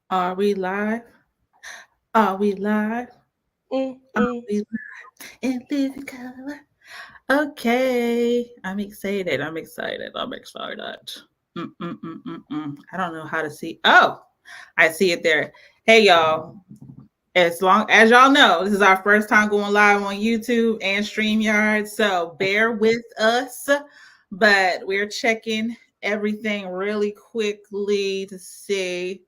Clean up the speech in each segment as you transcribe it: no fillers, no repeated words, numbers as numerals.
Are we live? Are we live? Are Mm-mm. we live in living color? Okay. I'm excited. I'm excited. I'm excited. I don't know how to see. Oh, I see it there. Hey, y'all. As long as y'all know, this is our first time going live on YouTube and StreamYard. So bear with us. But we're checking everything really quickly to see.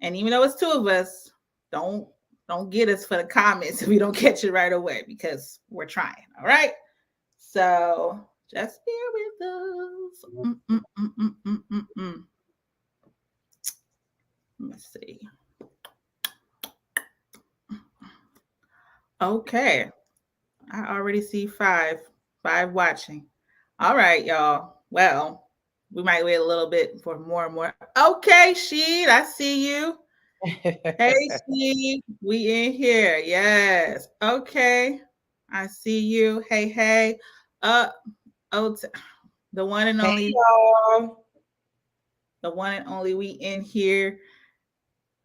And even though it's two of us, don't don't get us for the comments if we don't catch it right away because we're trying. All right. So just bear with us. Let me see. Okay. I already see five watching. All right, y'all. Well, we might wait a little bit for more and more. Okay, Sheed, I see you. Hey, Steve, we in here. Yes. Okay. I see you. Hey, hey. Uh, oh, the one and Hey only, y'all. the one and only we in here.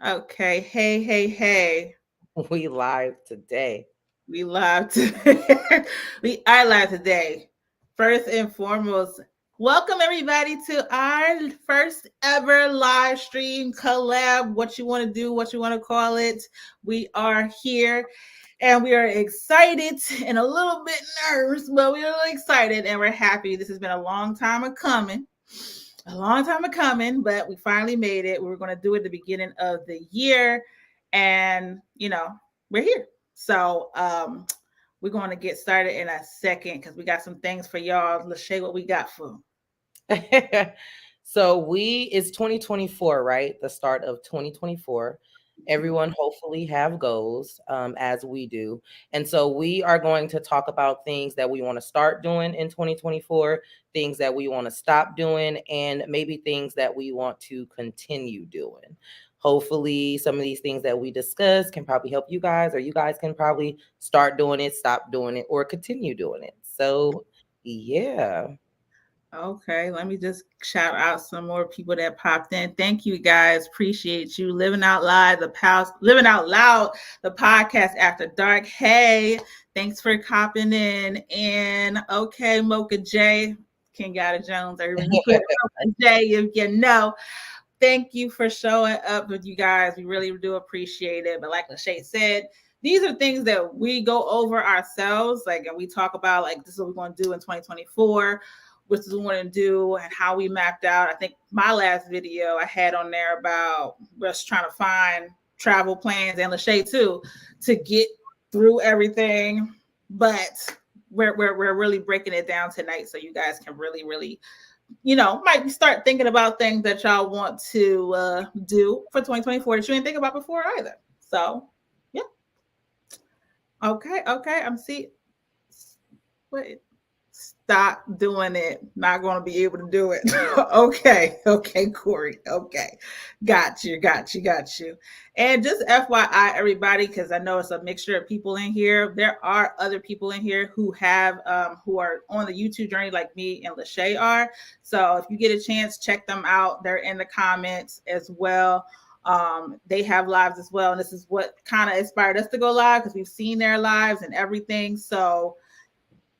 Okay. Hey, hey, hey. We live today. We live today. We are live today. First and foremost, welcome everybody to our first ever live stream collab. What you want to do, what you want to call it. We are here and we are excited and a little bit nervous, but we're really excited and we're happy. This has been a long time of coming. A long time of coming, but we finally made it. We were going to do it at the beginning of the year, and we're here. So we're going to get started in a second because we got some things for y'all. Let's show you what we got for It's 2024, right? The start of 2024. Everyone hopefully have goals, as we do. And so we are going to talk about things that we want to start doing in 2024, things that we want to stop doing, and maybe things that we want to continue doing. Hopefully, some of these things that we discuss can probably help you guys, or you guys can probably start doing it, stop doing it, or continue doing it. So, yeah. Okay, let me just shout out some more people that popped in. Thank you guys. Appreciate you. Living Out Loud, Living Out Loud, the podcast after dark. Hey, thanks for copping in. And okay, Mocha J, Kenyatta Jones, everyone put Mocha J if you know. Thank you for showing up with you guys. We really do appreciate it. But like Lachey said, these are things that we go over ourselves, like, and we talk about, like, this is what we're going to do in 2024, what we want to do, and how we mapped out. I think my last video I had on there about us trying to find travel plans, and Lachey too, to get through everything. But we're really breaking it down tonight so you guys can really might start thinking about things that y'all want to do for 2024 that you didn't think about before either. So, yeah. Okay. I'm see. Wait. Stop doing it. Not going to be able to do it. Okay, Corey. Okay, got you. And just FYI, everybody, because I know it's a mixture of people in here. There are other people in here who are on the YouTube journey like me and Lachey are. So if you get a chance, check them out. They're in the comments as well. They have lives as well, and this is what kind of inspired us to go live because we've seen their lives and everything. So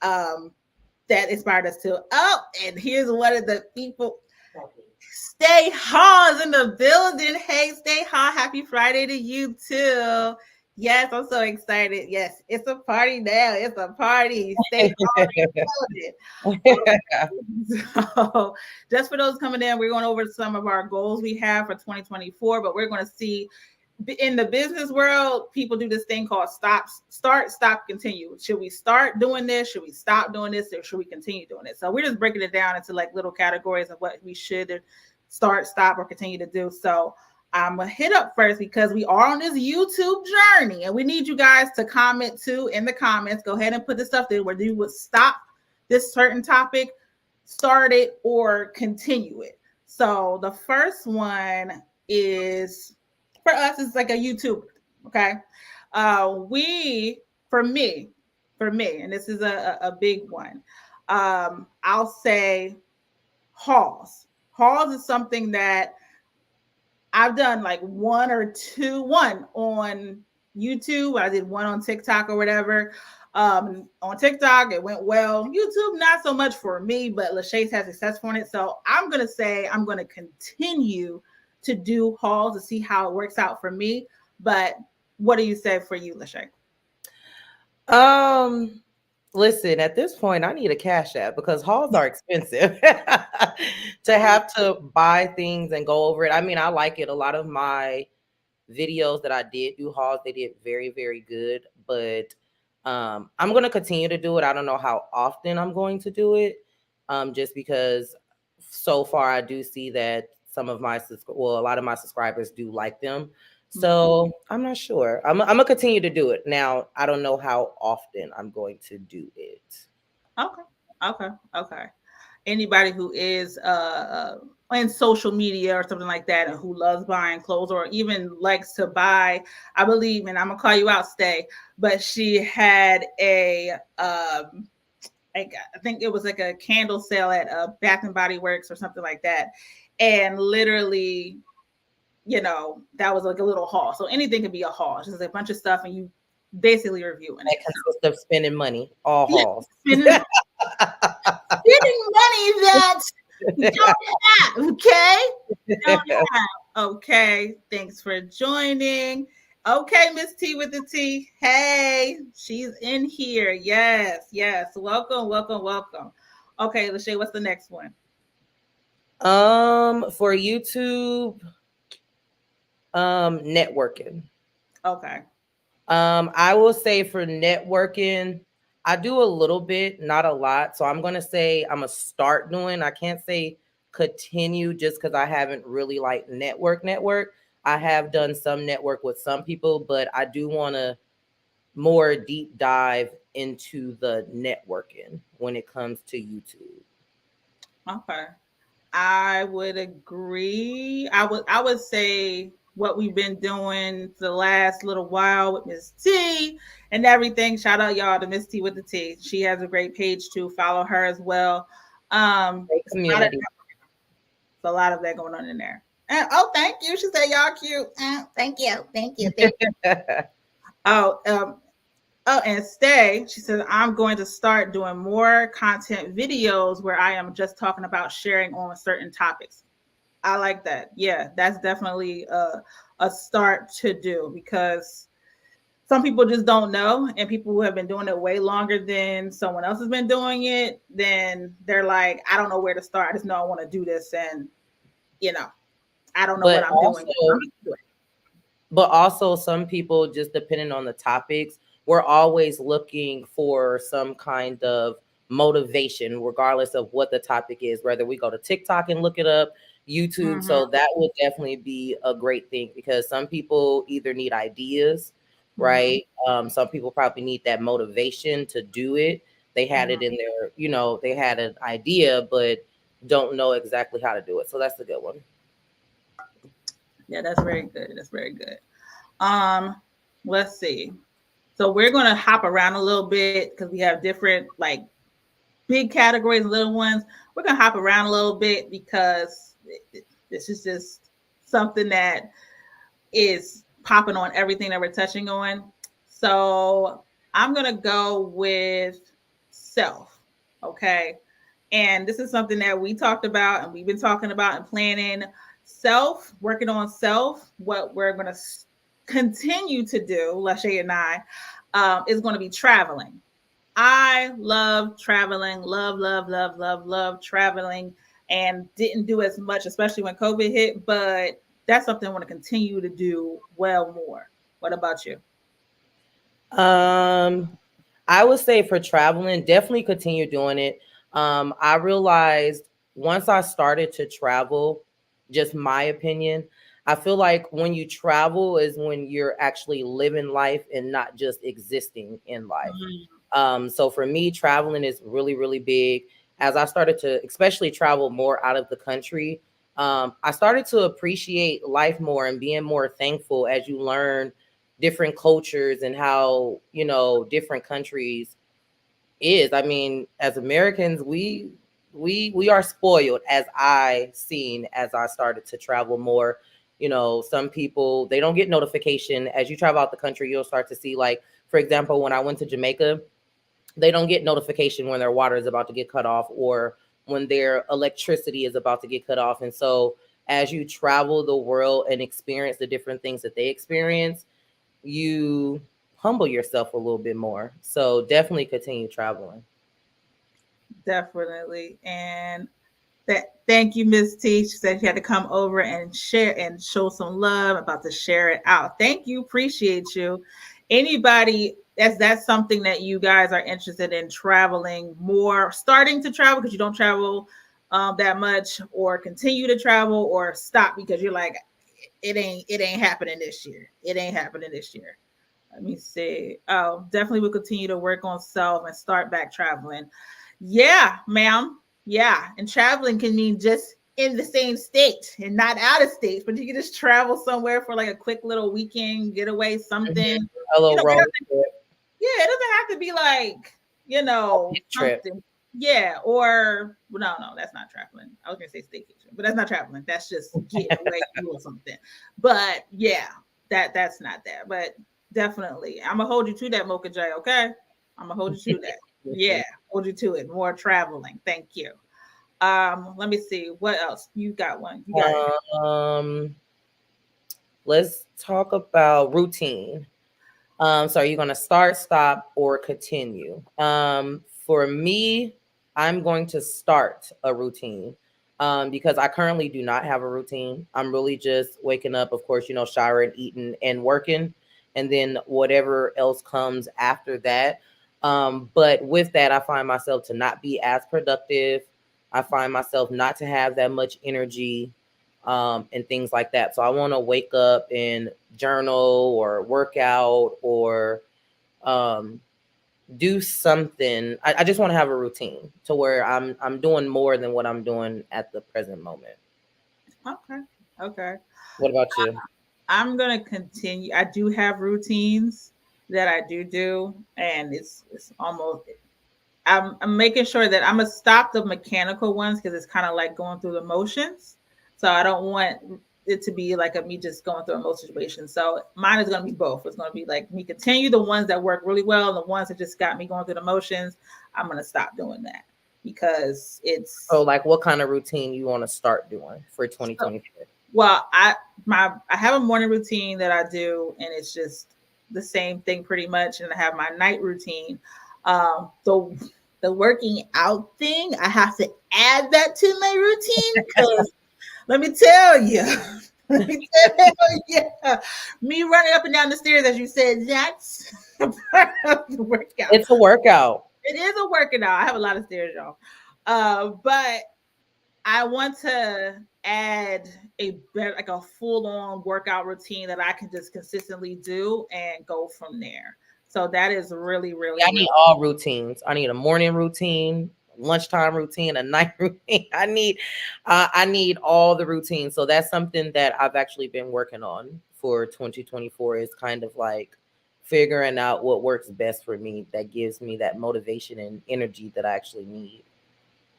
um that inspired us to. Oh, and here's one of the people. Stay Hall is in the building. Hey, Stay Hall, happy Friday to you too. Yes, I'm so excited. Yes, it's a party now. It's a party. Stay Hall in the building. So, just for those coming in, we're going over some of our goals we have for 2024, but we're going to see in the business world, people do this thing called stop, continue. Should we start doing this? Should we stop doing this? Or should we continue doing it? So we're just breaking it down into like little categories of what we should start, stop, or continue to do. So I'm gonna hit up first because we are on this YouTube journey and we need you guys to comment too in the comments. Go ahead and put the stuff there where you would stop this certain topic, start it, or continue it. So the first one is for us, it's like a YouTuber. Okay. We, for me, and this is a big one, I'll say hauls. Hauls is something that I've done like one on YouTube. I did one on TikTok or whatever. On TikTok, it went well. YouTube, not so much for me, but Lachey's had success on it. So I'm gonna say I'm gonna continue to do hauls to see how it works out for me. But what do you say for you, Lachey? Listen, at this point, I need a cash app because hauls are expensive. To have to buy things and go over it. I mean, I like it. A lot of my videos that I did do hauls, they did very, very good. But I'm going to continue to do it. I don't know how often I'm going to do it, just because so far I do see that some of my a lot of my subscribers do like them. So I'm not sure. I'm gonna continue to do it. Now I don't know how often I'm going to do it. Okay. Anybody who is in social media or something like that and who loves buying clothes or even likes to buy, I believe, and I'm gonna call you out, Stay, but she had I think it was like a candle sale at Bath and Body Works or something like that, and literally, that was like a little haul. So anything could be a haul. It's just a bunch of stuff, and you basically reviewing it. That consists of spending money, all hauls. Spending money that you don't have, okay? Don't have. Okay, thanks for joining. Okay, Miss T with the T. Hey, she's in here. Yes. Welcome. Okay, Lachey, what's the next one? For YouTube, networking. Okay. I will say for networking, I do a little bit, not a lot. So I'm gonna say I'm gonna start doing. I can't say continue just because I haven't really like network. I have done some network with some people, but I do want to more deep dive into the networking when it comes to YouTube. Okay. I would agree. I would say what we've been doing the last little while with Miss T and everything. Shout out y'all to Miss T with the T. She has a great page too. Follow her as well. Great community. A lot of that going on in there. And, thank you. She said y'all cute. Thank you. And Stay, she says, I'm going to start doing more content videos where I am just talking about sharing on certain topics. I like that. Yeah, that's definitely a start to do because some people just don't know. And people who have been doing it way longer than someone else has been doing it, then they're like, I don't know where to start. I just know I want to do this. And, I don't know what I'm doing. But also some people, just depending on the topics, we're always looking for some kind of motivation, regardless of what the topic is, whether we go to TikTok and look it up, YouTube. So that would definitely be a great thing because some people either need ideas, right? Some people probably need that motivation to do it. They had it in their, they had an idea, but don't know exactly how to do it. So that's a good one. Yeah, that's very good. Let's see. So we're going to hop around a little bit because we have different like big categories and little ones. We're going to hop around a little bit because this is just something that is popping on everything that we're touching on. So I'm going to go with self. Okay. And this is something that we talked about and we've been talking about and planning. Working on self, what we're going to continue to do, Lachey and I, is going to be traveling. I love traveling, love traveling, and didn't do as much, especially when COVID hit, but that's something I want to continue to do well more. What about you? I would say for traveling, definitely continue doing it. I realized once I started to travel, just my opinion, I feel like when you travel is when you're actually living life and not just existing in life. So for me, traveling is really, really big. As I started to especially travel more out of the country, I started to appreciate life more and being more thankful as you learn different cultures and how, different countries is. I mean, as Americans, we are spoiled as I started to travel more Some people, they don't get notification. As you travel out the country, you'll start to see, like, for example, when I went to Jamaica, they don't get notification when their water is about to get cut off or when their electricity is about to get cut off. And so as you travel the world and experience the different things that they experience, you humble yourself a little bit more. So definitely continue traveling. Definitely. And thank you, Miss T. She said she had to come over and share and show some love, about to share it out. Thank you. Appreciate you. Anybody, that's something that you guys are interested in, traveling more, starting to travel because you don't travel that much, or continue to travel, or stop because you're like, it ain't happening this year. It ain't happening this year. Let me see. Oh, definitely will continue to work on self and start back traveling. Yeah, ma'am. Yeah. And traveling can mean just in the same state and not out of state, but you can just travel somewhere for like a quick little weekend getaway, something. A little road trip. Yeah, it doesn't have to be like, Trip. something. Yeah, or no, that's not traveling. I was gonna say staycation, but that's not traveling. That's just getting away doing something. But yeah, that's not that. But definitely, I'm gonna hold you to that, Mocha J. Okay, I'm gonna hold you to that. Yeah, hold you to it. More traveling. Thank you. Let me see. What else? You got one. You got let's talk about routine. So are you going to start, stop, or continue? For me, I'm going to start a routine because I currently do not have a routine. I'm really just waking up, of course, showering, eating, and working, and then whatever else comes after that. But with that, I find myself to not be as productive. I find myself not to have that much energy and things like that. So I want to wake up and journal or work out or do something. I just want to have a routine to where I'm doing more than what I'm doing at the present moment. Okay. What about you? I'm gonna continue. I do have routines that I do, and it's almost. I'm making sure that I'm gonna stop the mechanical ones because it's kind of like going through the motions. So I don't want it to be like me just going through a motion situation. So mine is gonna be both. It's gonna be like me continue the ones that work really well, and the ones that just got me going through the motions. I'm gonna stop doing that because it's. So, like, what kind of routine you want to start doing for 2024? Well, I have a morning routine that I do, and it's just the same thing pretty much. And I have my night routine. The working out thing, I have to add that to my routine because let me tell you, let me tell you, me running up and down the stairs, as you said, that's part of the workout. It's a workout. It is a workout. I have a lot of stairs, y'all. But I want to add like a full on workout routine that I can just consistently do and go from there. So that is really, really. I need all routines. I need a morning routine, lunchtime routine, a night routine. I need all the routines. So that's something that I've actually been working on for 2024, is kind of like figuring out what works best for me, that gives me that motivation and energy that I actually need.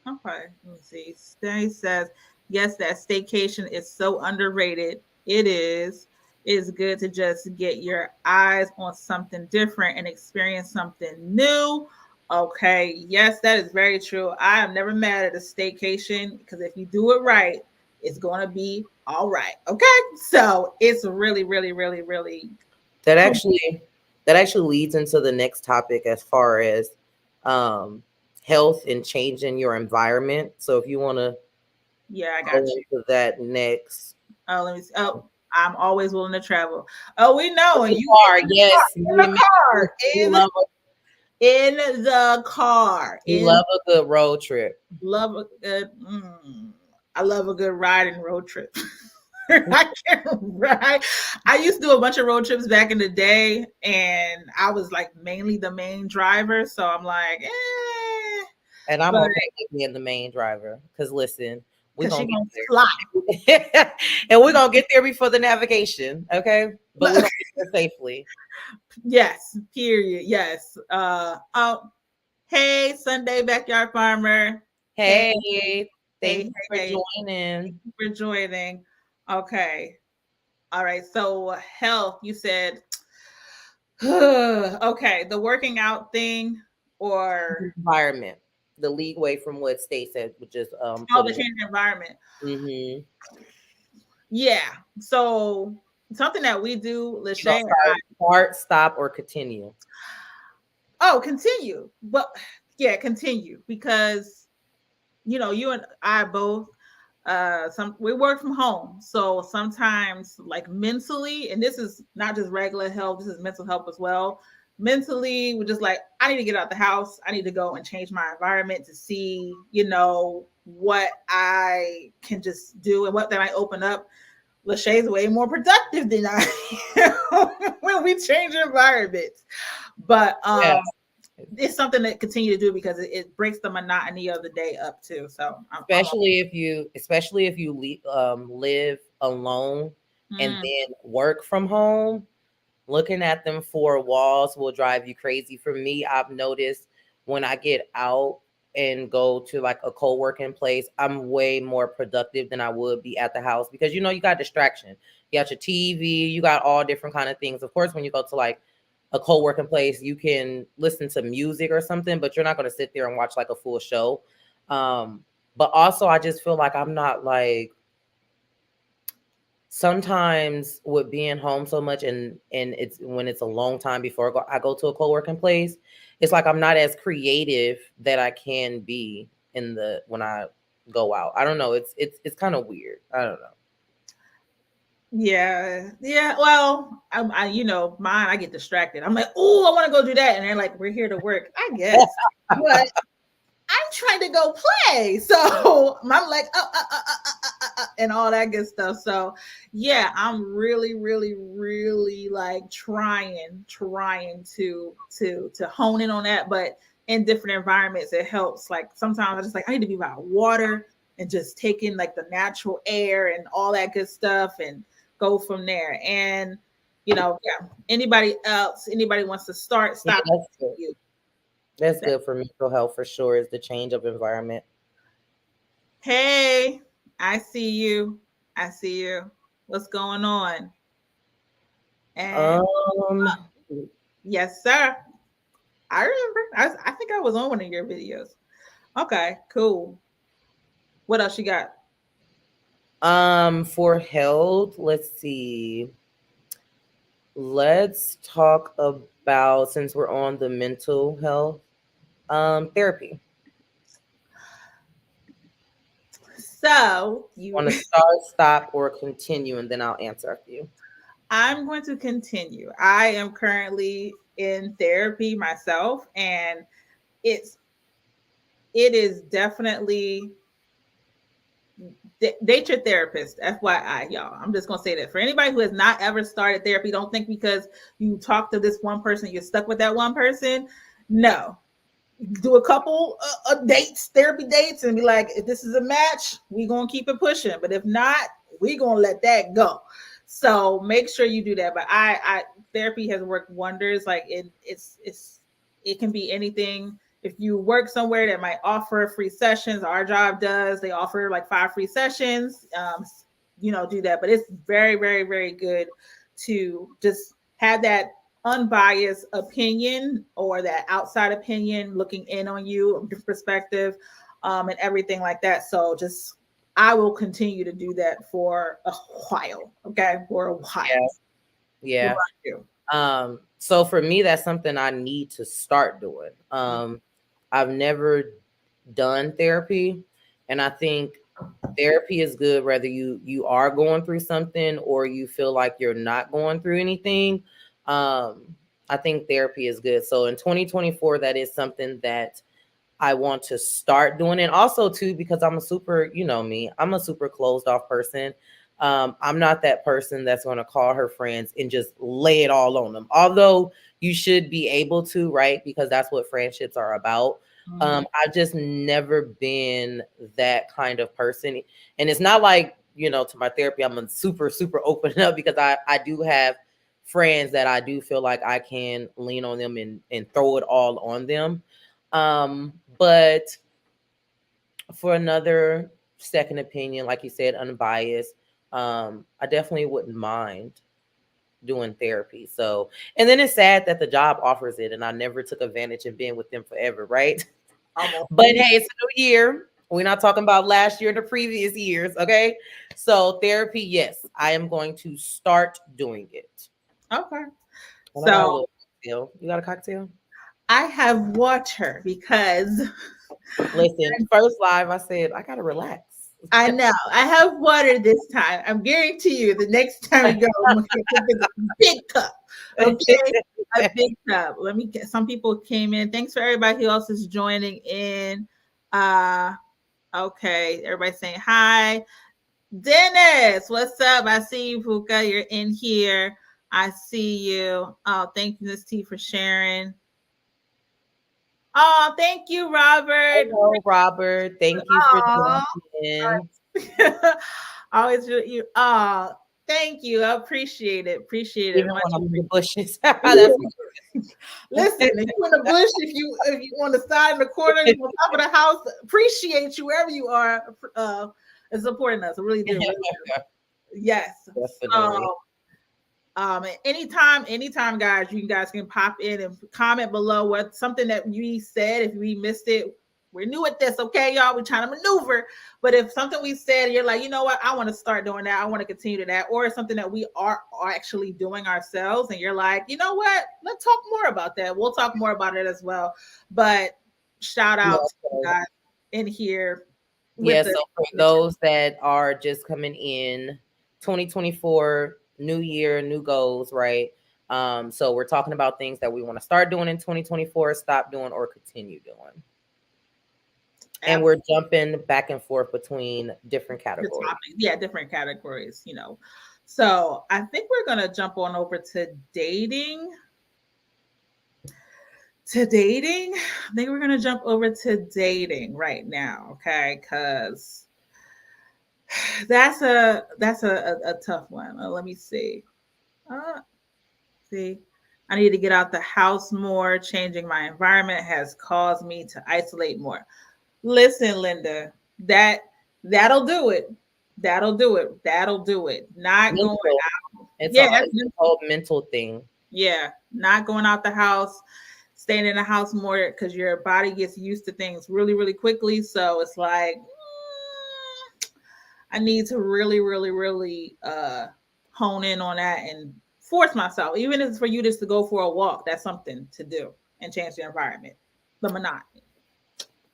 Okay, let me see. Stay says, yes, that staycation is so underrated. It is. It's good to just get your eyes on something different and experience something new. Okay, yes, that is very true. I am never mad at a staycation because if you do it right, it's going to be all right. Okay, so it's really, really, really, really. That actually leads into the next topic as far as health and changing your environment. So if you want to I got you. Into that next. Oh, let me see. Oh, I'm always willing to travel. Oh, we know. And you are, yes. In the car. In the car. You love a good road trip. Love a good I love a good ride and road trip. I can ride. I used to do a bunch of road trips back in the day, and I was like mainly the main driver. So I'm like, And I'm okay with being the main driver. Because listen, we're gonna fly. And we're gonna get there before the navigation, okay? But we're gonna get there safely. Yes, period. Yes. Oh, hey, Sunday Backyard Farmer. Hey, thank you for joining. Thank you for joining. Okay. All right. So health, you said, okay, the working out thing or Environment, the leeway from what state said, which is oh, the putting. changing environment. Mm-hmm. Yeah. So something that we do, You gonna Lachey and I, start, stop, or continue? oh, continue. But yeah, continue because you and I both some we work from home. So sometimes like mentally, and this is not just regular health, this is mental health as well. Mentally, we're just like, I need to get out the house. I need to go and change my environment to see, what I can just do and what that might open up. Lachey's way more productive than I am when we change environments. But Yeah, it's something that continue to do because it breaks the monotony of the day up too. So I'm especially if you live alone and mm, then work from home. Looking at them four walls will drive you crazy. For me, I've noticed when I get out and go to like a co-working place, I'm way more productive than I would be at the house because you got distraction. You got your TV, you got all different kind of things. Of course, when you go to like a co-working place, you can listen to music or something, but you're not going to sit there and watch like a full show. Um, but also I just feel like I'm not like sometimes with being home so much and it's when it's a long time before I go to a co-working place, it's like I'm not as creative that I can be in the when I go out. I don't know. It's kind of weird. I don't know. yeah. Well, mine. I get distracted. I'm like, oh, I want to go do that, and they're like, we're here to work, I guess, but I'm trying to go play. So I'm like, and all that good stuff. So yeah, I'm really, really, really like trying to hone in on that. But in different environments, it helps. Like sometimes I just like I need to be by water and just take in like the natural air and all that good stuff and go from there. And yeah. Anybody wants to start, Yeah, stop that's good. you. That's good for mental health for sure. Is the change of environment. Hey, I see you. I see you. What's going on? And Um, yes, sir. I remember. I think I was on one of your videos. Okay, cool. What else you got? for health, let's see. Let's talk about since we're on the mental health, therapy. So Want to start, stop, or continue, and then I'll answer after you. I'm going to continue. I am currently in therapy myself, and it's it is definitely date your therapist. FYI, y'all. I'm just gonna say that for anybody who has not ever started therapy, don't think because you talk to this one person, you're stuck with that one person. No, do a couple dates, therapy dates, and be like, if this is a match, we gonna keep it pushing. But if not, we gonna let that go. So make sure you do that. But I therapy has worked wonders. Like it can be anything. If you work somewhere that might offer free sessions, our job does. They offer like 5 free sessions. Do that. But it's very, very, very good to just have that unbiased opinion or that outside opinion looking in on you, perspective, and everything like that. So just I will continue to do that for a while. Okay, for a while. Yeah. What about you? So for me, that's something I need to start doing. I've never done therapy, and I think therapy is good whether you are going through something or you feel like you're not going through anything. I think therapy is good. So in 2024, that is something that I want to start doing. And also too, because I'm a super, me, I'm a super closed off person. I'm not that person that's going to call her friends and just lay it all on them. Although you should be able to, right? Because that's what friendships are about. I've just never been that kind of person. And it's not like, to my therapy, I'm a super, super open up because I do have friends that I do feel like I can lean on them and throw it all on them. But for another second opinion, like you said, unbiased, I definitely wouldn't mind doing therapy. So, and then it's sad that the job offers it and I never took advantage of being with them forever, right? Almost. But hey, it's a new year. We're not talking about last year or the previous years, okay? So, therapy, yes, I am going to start doing it. Okay. And I got a So little cocktail. You got a cocktail? I have water because Listen, first live, I said, I got to relax. I know I have water this time. I'm guarantee you the next time we go, I'm gonna get a big cup. Okay. A big cup. Let me get some people came in. Thanks for everybody who else is joining in. Okay, everybody saying hi. Dennis, what's up? I see you, Puka. You're in here. I see you. Oh, thank you, Miss T, for sharing. Oh, thank you, Robert. Hello, Robert. Thank you for Oh, joining always you. Oh, thank you. I appreciate it. Appreciate it even much. when I'm in the bushes. That's Listen, if you in the bush, if you on the side in the corner, you on top of the house, appreciate you wherever you are. Supporting us. I really do. Really do. Yes. definitely. So anytime, guys, you guys can pop in and comment below what something that we said. If we missed it, we're new at this, okay, y'all. We're trying to maneuver. But if something we said, you're like, you know what, I want to start doing that, I want to continue to that, or something that we are actually doing ourselves, and you're like, you know what, let's talk more about that. We'll talk more about it as well. But shout out to you guys in here. Yeah, so for those that are just coming in, 2024, new year, new goals, right? So we're talking about things that we want to start doing in 2024, stop doing, or continue doing. And we're jumping back and forth between different categories. Yeah, different categories, you know. So I think we're gonna jump on over to dating. I think we're gonna jump over to dating right now, okay? Because that's a tough one. Let me see. See, I need to get out the house more. Changing my environment has caused me to isolate more. Listen, Linda, that'll do it. That'll do it. That'll do it. Not mental. going out. It's a whole mental thing. Yeah, not going out the house, staying in the house more because your body gets used to things really, really quickly. So it's like, I need to really, really, really hone in on that and force myself. Even if it's for you just to go for a walk, that's something to do and change the environment, the monotony.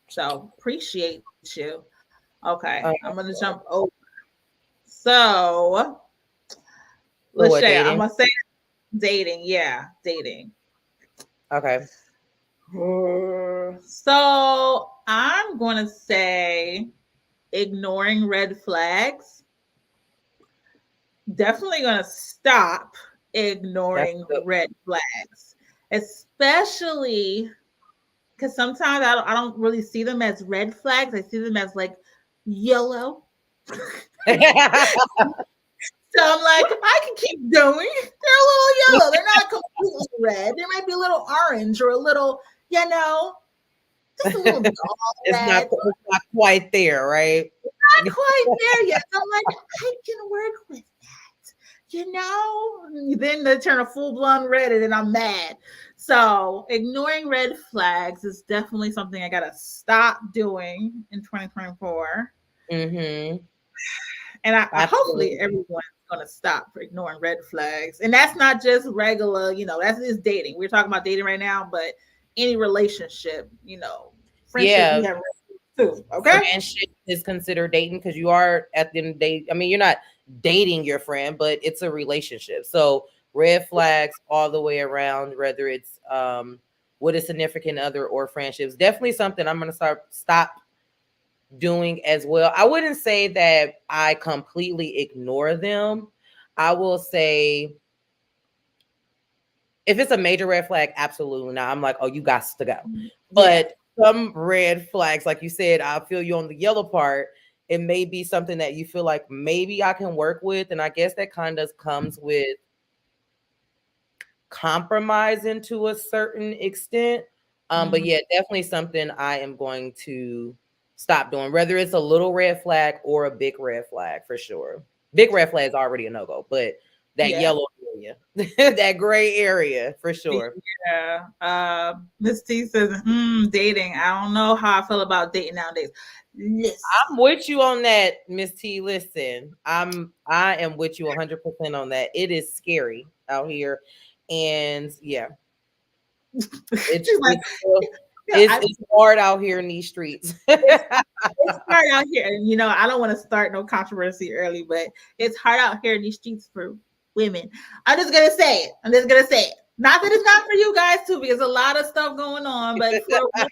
So appreciate you. Okay, I'm gonna jump over. So let's say I'm gonna say dating. Yeah, dating. Okay. So I'm gonna say ignoring red flags. Definitely gonna stop ignoring red flags, especially because sometimes I don't really see them as red flags. I see them as like yellow. So I'm like, I can keep going. They're a little yellow. They're not completely red. They might be a little orange or a little, you know, just a little dull it's not quite there, right? Not quite there yet. So I'm like, I can work with that. You know, then they turn a full blown red and then I'm mad. So ignoring red flags is definitely something I gotta stop doing in 2024. Mm-hmm. And I hopefully everyone's gonna stop ignoring red flags. And that's not just regular, you know, that's just dating. We're talking about dating right now, but any relationship, you know, friendship we have too. Okay. Friendship is considered dating because you are at the end of the day. I mean, you're not dating your friend, but it's a relationship. So red flags all the way around, whether it's with a significant other or friendships. Definitely something I'm gonna stop doing as well. I wouldn't say that I completely ignore them. I will say if it's a major red flag, absolutely not. I'm like, oh, you got to go. But some red flags, like you said, I feel you on the yellow part. It may be something that you feel like maybe I can work with. And I guess that kind of comes with compromising to a certain extent. But yeah, definitely something I am going to stop doing, whether it's a little red flag or a big red flag for sure. Big red flag is already a no-go, but that Yeah. yellow area, that gray area for sure. Yeah. Miss T says, dating. I don't know how I feel about dating nowadays. Listen. I'm with you on that, Miss T. Listen, I am with you 100% on that. It is scary out here, and yeah, it's She's like, it's still- yeah, it's hard out here in these streets. it's, it's hard out here. And, I don't want to start no controversy early, but it's hard out here in these streets for women. I'm just going to say it. Not that it's not for you guys too, because a lot of stuff going on, but for women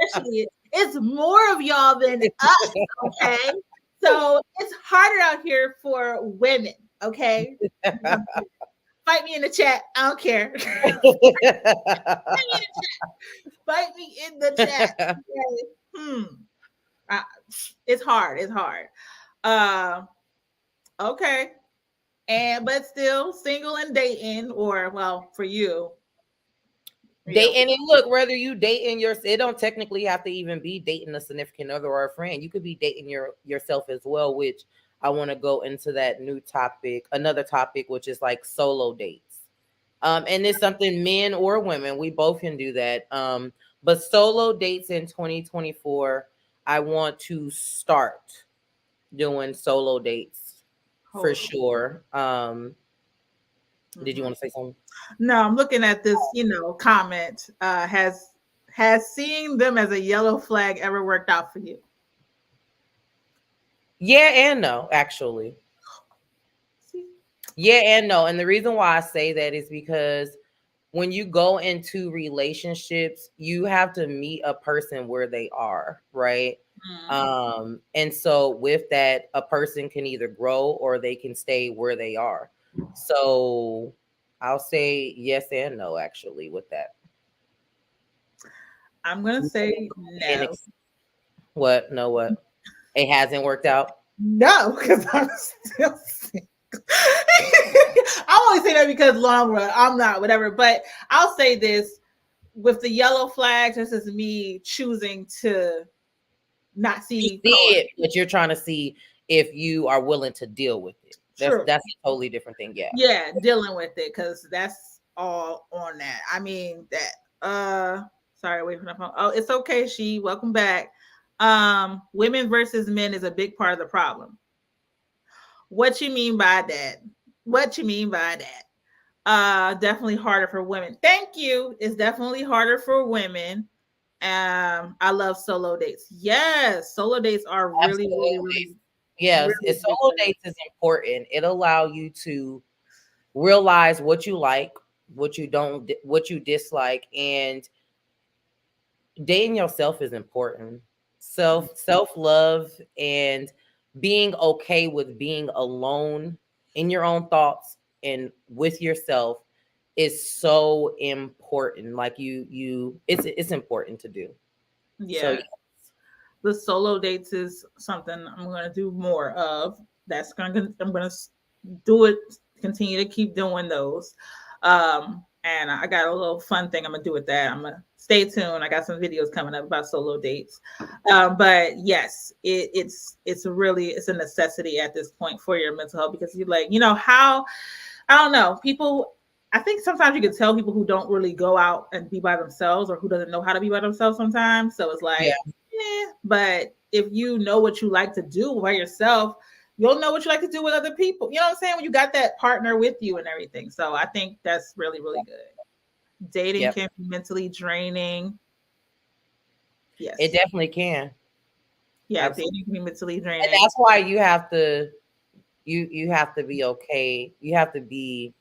especially, it's more of y'all than us, okay? So it's harder out here for women, okay? Fight me in the chat. I don't care. Fight me in the chat. Okay. It's hard. It's hard. Okay. But still single and dating, or well, for you. Dating, and look, whether you dating it don't technically have to even be dating a significant other or a friend. You could be dating yourself as well, which I want to go into that another topic, which is like solo dates. And it's something men or women, we both can do that. But solo dates in 2024, I want to start doing solo dates for sure. Did you want to say something? No, I'm looking at this, comment. Has seeing them as a yellow flag ever worked out for you? Yeah and no, actually. Yeah and no. And the reason why I say that is because when you go into relationships, you have to meet a person where they are, right? And so with that, a person can either grow or they can stay where they are. So I'll say yes and no, actually, with that. I'm gonna say no. What? No, what? It hasn't worked out? No, because I'm still single. I only say that because long run, I'm not, whatever. But I'll say this with the yellow flags, this is me choosing to not see it, but you're trying to see if you are willing to deal with it. That's a totally different thing. Yeah. Yeah, dealing with it, because that's all on that. I mean that sorry, wait for the phone. Oh, it's okay, welcome back. Women versus men is a big part of the problem. What you mean by that? Definitely harder for women. Thank you. It's definitely harder for women. I love solo dates. Yes, solo dates are really, really yes. Really solo dates is important. It allows you to realize what you like, what you don't, what you dislike, and dating yourself is important. Self-love and being okay with being alone in your own thoughts and with yourself is so important. Like it's important to do. Yeah. So, the solo dates is something I'm going to do more of. I'm going to do it, continue to keep doing those. And I got a little fun thing I'm going to do with that. I'm going to stay tuned. I got some videos coming up about solo dates. But yes, it's a necessity at this point for your mental health, because you're like, how, I don't know, people, I think sometimes you can tell people who don't really go out and be by themselves, or who doesn't know how to be by themselves sometimes. So it's like, but if you know what you like to do by yourself, you'll know what you like to do with other people. You know what I'm saying? When you got that partner with you and everything. So I think that's really, really good. Dating can be mentally draining. Yes. It definitely can. Yeah, dating can be mentally draining. And that's why you have to be okay. You have to be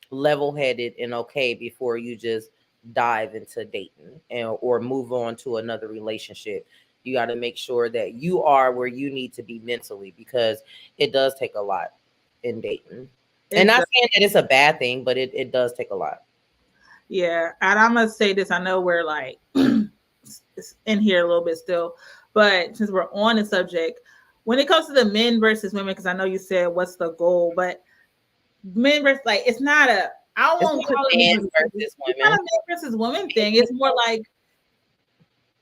level-headed and okay before you just dive into dating or move on to another relationship. You got to make sure that you are where you need to be mentally, because it does take a lot in dating. And not saying that it's a bad thing, but it does take a lot. Yeah. And I'm going to say this. I know we're like in here a little bit still, but since we're on the subject, when it comes to the men versus women, because I know you said what's the goal, but men versus, like, it's not a, I won't call it men versus women. It's not a man versus women thing. It's more like,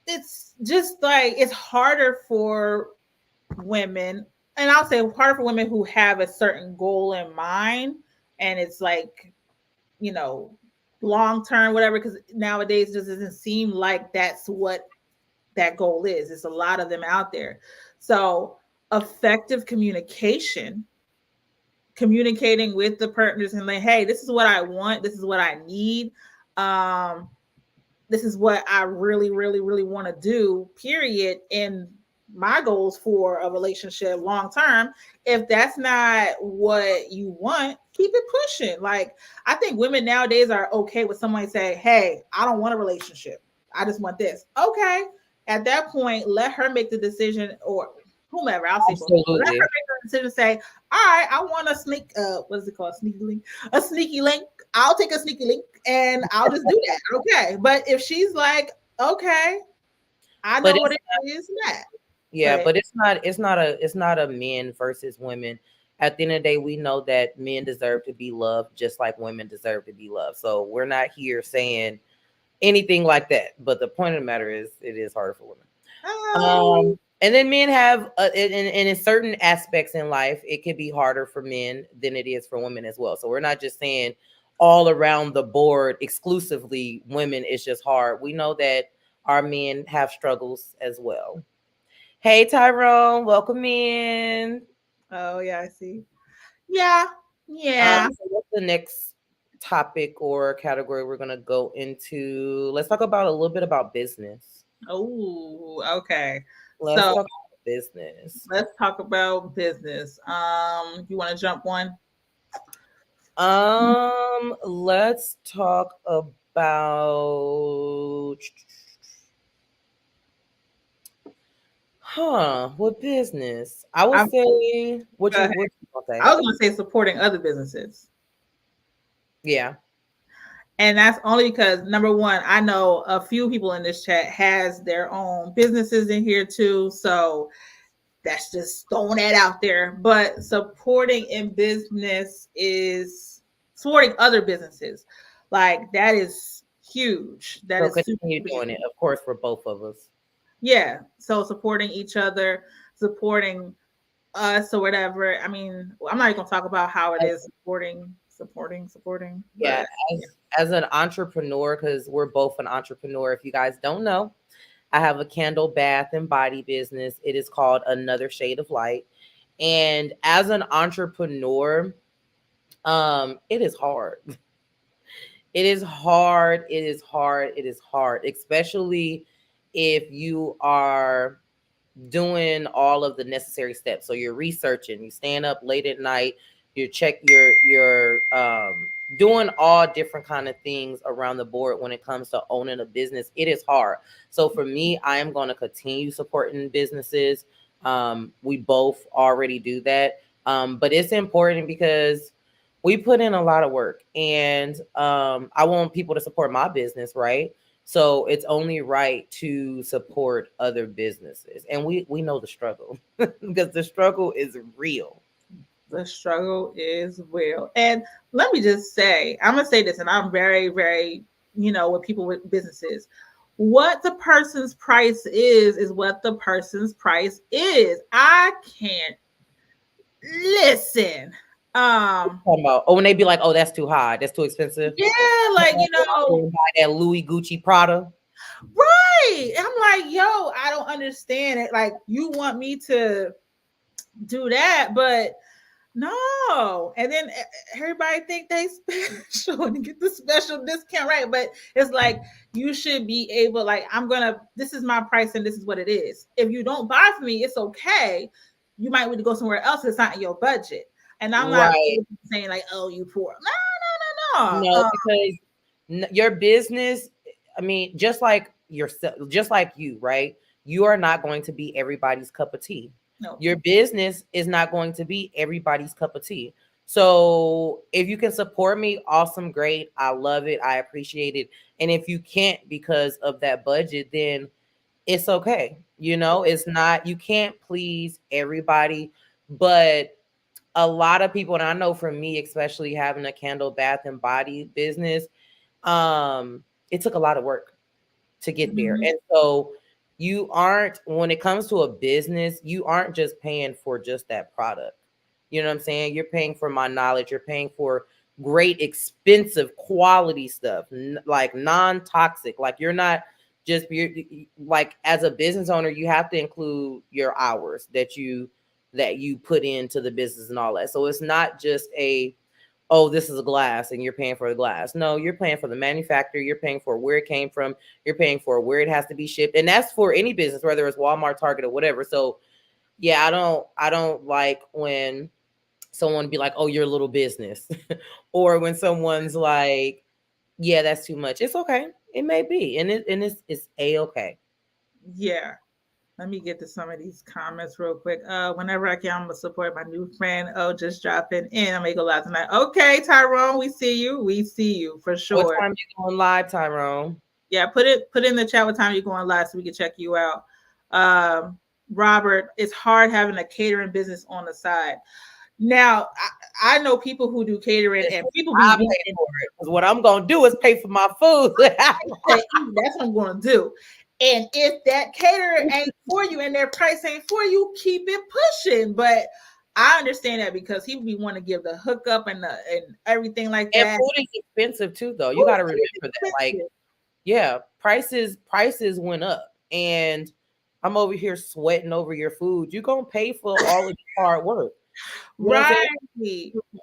it's just like, it's harder for women and I'll say hard for women who have a certain goal in mind, and it's like, you know, long term, whatever. Because nowadays it just doesn't seem like that's what that goal is. There's a lot of them out there. So effective communication, communicating with the partners and like, hey, this is what I want, this is what I need. Um, this is what I really, really, really want to do, period. And my goals for a relationship long term. If that's not what you want, keep it pushing. Like, I think women nowadays are okay with somebody say, hey, I don't want a relationship. I just want this. Okay. At that point, let her make the decision, or whomever, I'll say both. Let her Absolutely. make the decision, say, all right, I want a sneak, what is it called? Sneaky link. A sneaky link. I'll take a sneaky link and I'll just do that. Okay. But if she's like, okay, I But know what it's it is, that. yeah, But but it's not a men versus women. At the end of the day, we know that men deserve to be loved just like women deserve to be loved. So we're not here saying anything like that. But the point of the matter is, it is harder for women. And then men have, in certain aspects in life, it could be harder for men than it is for women as well. So we're not just saying all around the board exclusively women is just hard. We know that our men have struggles as well. Hey Tyrone, welcome in. oh yeah, I see. Yeah, yeah. So what's the next topic or category we're gonna go into? Let's talk about a little bit about business. Oh, okay. Let's So talk about business. let's talk about business. You want to jump one? Let's talk about what business? I would I'm say go ahead. what you gonna say? I was gonna say supporting other businesses. Yeah. And that's only because number one, I know a few people in this chat has their own businesses in here too. So that's just throwing that out there. But supporting in business is supporting other businesses. Like that is huge. That So is super continue big. doing it, of course, for both of us. Yeah. So supporting each other, supporting us or whatever. I mean, I'm not even gonna talk about how it is supporting. Yeah, But yeah. as an entrepreneur, because we're both an entrepreneur. If you guys don't know, I have a candle bath and body business. It is called Another Shade of Light. And as an entrepreneur, it is hard. It is hard. It is hard. It is hard, especially if you are doing all of the necessary steps. So you're researching, you stand up late at night, you check your doing all different kind of things around the board when it comes to owning a business. It is hard. So for me, I am going to continue supporting businesses. We both already do that. But it's important because we put in a lot of work, and I want people to support my business, right? So it's only right to support other businesses. And we know the struggle because the struggle is real. The struggle is real. And let me just say, I'm gonna say this, and I'm very, very, with people with businesses. What the person's price is what the person's price is. I can't listen. Talking about, oh, when they be like, oh, that's too high, that's too expensive. Yeah, like, Buy that Louis Gucci Prada. right. I'm like, yo, I don't understand it. Like, you want me to do that, but no. And then everybody think they special and get the special discount, right? But it's like you should be able, like, this is my price and this is what it is. If you don't buy from me, it's okay. You might want to go somewhere else. It's not in your budget. And I'm not Right. saying like, oh, you poor. No, no, no, no. No, because your business, I mean, just like yourself, just like you, right? You are not going to be everybody's cup of tea. No. Your business is not going to be everybody's cup of tea. So if you can support me, awesome, great. I love it. I appreciate it. And if you can't because of that budget, then it's okay. It's not, you can't please everybody, but a lot of people, and I know for me, especially having a candle bath and body business, it took a lot of work to get there. Mhm. And so You aren't, when it comes to a business, you aren't just paying for just that product. You know what I'm saying? You're paying for my knowledge. You're paying for great, expensive quality stuff, like non-toxic. Like you're not just, like as a business owner, you have to include your hours that you put into the business and all that. So it's not just a, oh, this is a glass and you're paying for the glass. No, you're paying for the manufacturer, you're paying for where it came from, you're paying for where it has to be shipped. And that's for any business, whether it's Walmart, Target, or whatever. So yeah, I don't like when someone be like, oh, you're a little business. Or when someone's like, yeah, that's too much. It's okay. It may be. And it's a-okay. Yeah. Let me get to some of these comments real quick. Whenever I can, I'm gonna support my new friend. Oh, just dropping in. I'm gonna go live tonight. Okay, Tyrone, we see you. We see you for What sure. time you going live, Tyrone? Yeah, put in the chat what time you're going live so we can check you out. Robert, it's hard having a catering business on the side. Now, I know people who do catering and people be I pay for it because what I'm gonna do is pay for my food. that's what I'm gonna do. And if that caterer ain't for you and their price ain't for you, keep it pushing. But I understand that because he would be want to give the hookup and everything like And that. food is expensive too, though. You got to remember that. Like, yeah, prices went up, and I'm over here sweating over your food. You gonna pay for all of your hard work, right,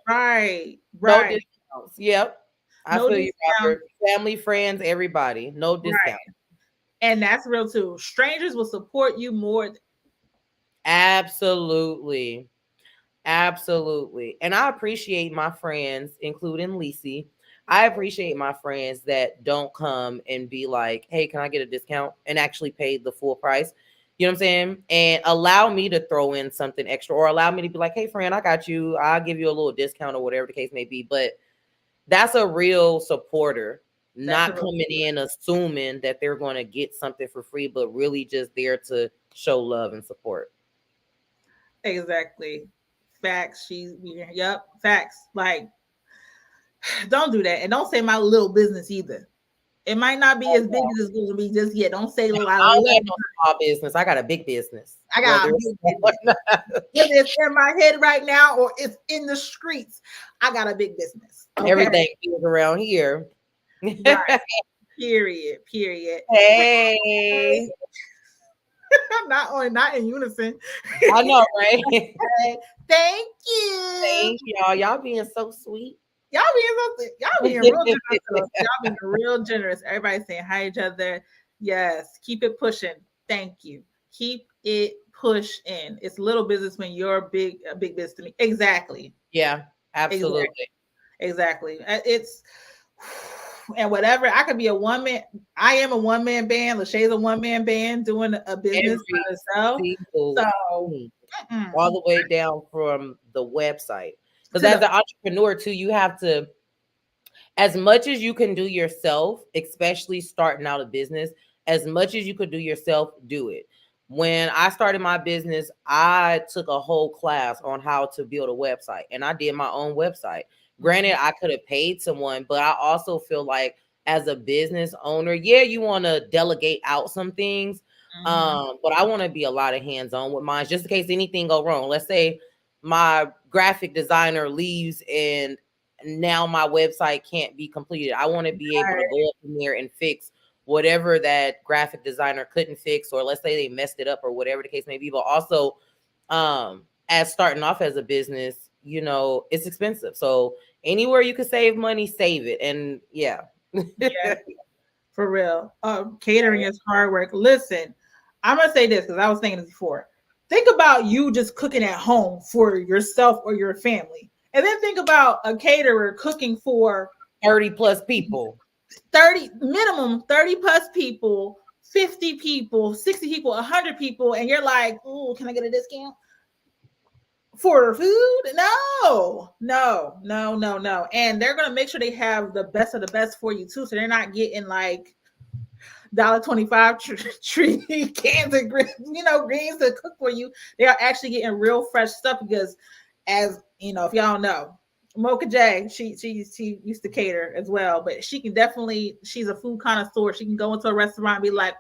right. No discounts. Yep, I No feel you, discount. Robert. Family, friends, everybody, no discount. Right. And that's real too. Strangers will support you more. Absolutely. Absolutely. And I appreciate my friends, including Lisi. I appreciate my friends that don't come and be like, hey, can I get a discount, and actually pay the full price? You know what I'm saying? And allow me to throw in something extra, or allow me to be like, hey, friend, I got you. I'll give you a little discount or whatever the case may be. But that's a real supporter, not coming in assuming that they're going to get something for free, but really just there to show love and support. Exactly. Facts. Yep. Facts. Like, don't do that. And don't say my little business either. It might not be as big as it's going to be just yet. Don't say I don't got no small business. I got a big business. I got a big business. Whether it's in my head right now or it's in the streets, I got a big business. Okay? Everything is around here. Right. Period. Hey. not in unison. I know, right? Thank you. Thank y'all. Y'all being so sweet. Y'all being real generous. Y'all being real generous. Everybody saying hi to each other. Yes, keep it pushing. Thank you. Keep it pushing. It's little business when you're a big business to me. Exactly. Yeah, absolutely. Exactly. It's and whatever. I could be a one man. I am a one man band. Lachey's a one man band doing a business by herself. So all the way down from the website. Because as an entrepreneur too, you have to, as much as you can do yourself, especially starting out a business, as much as you could do yourself, do it. When I started my business, I took a whole class on how to build a website, and I did my own website. Granted, I could have paid someone, but I also feel like as a business owner, yeah, you want to delegate out some things. But I want to be a lot of hands-on with mine, just in case anything go wrong. Let's say my graphic designer leaves and now my website can't be completed. I want to be able to go up in there and fix whatever that graphic designer couldn't fix, or let's say they messed it up or whatever the case may be. But also, as starting off as a business, you know, it's expensive. So anywhere you can save money, save it. And yeah. For real. Catering is hard work. Listen, I'm going to say this because I was thinking this before. Think about you just cooking at home for yourself or your family. And then think about a caterer cooking for 30 plus people. 30 minimum 30 plus people, 50 people, 60 people, 100 people, and you're like, oh, can I get a discount for food? No. And they're gonna make sure they have the best of the best for you too, so they're not getting like $1.25 tree cans of greens to cook for you. They are actually getting real fresh stuff because, as you know, if y'all know, Mocha J, she used to cater as well, but she can definitely, she's a food connoisseur. She can go into a restaurant and be like,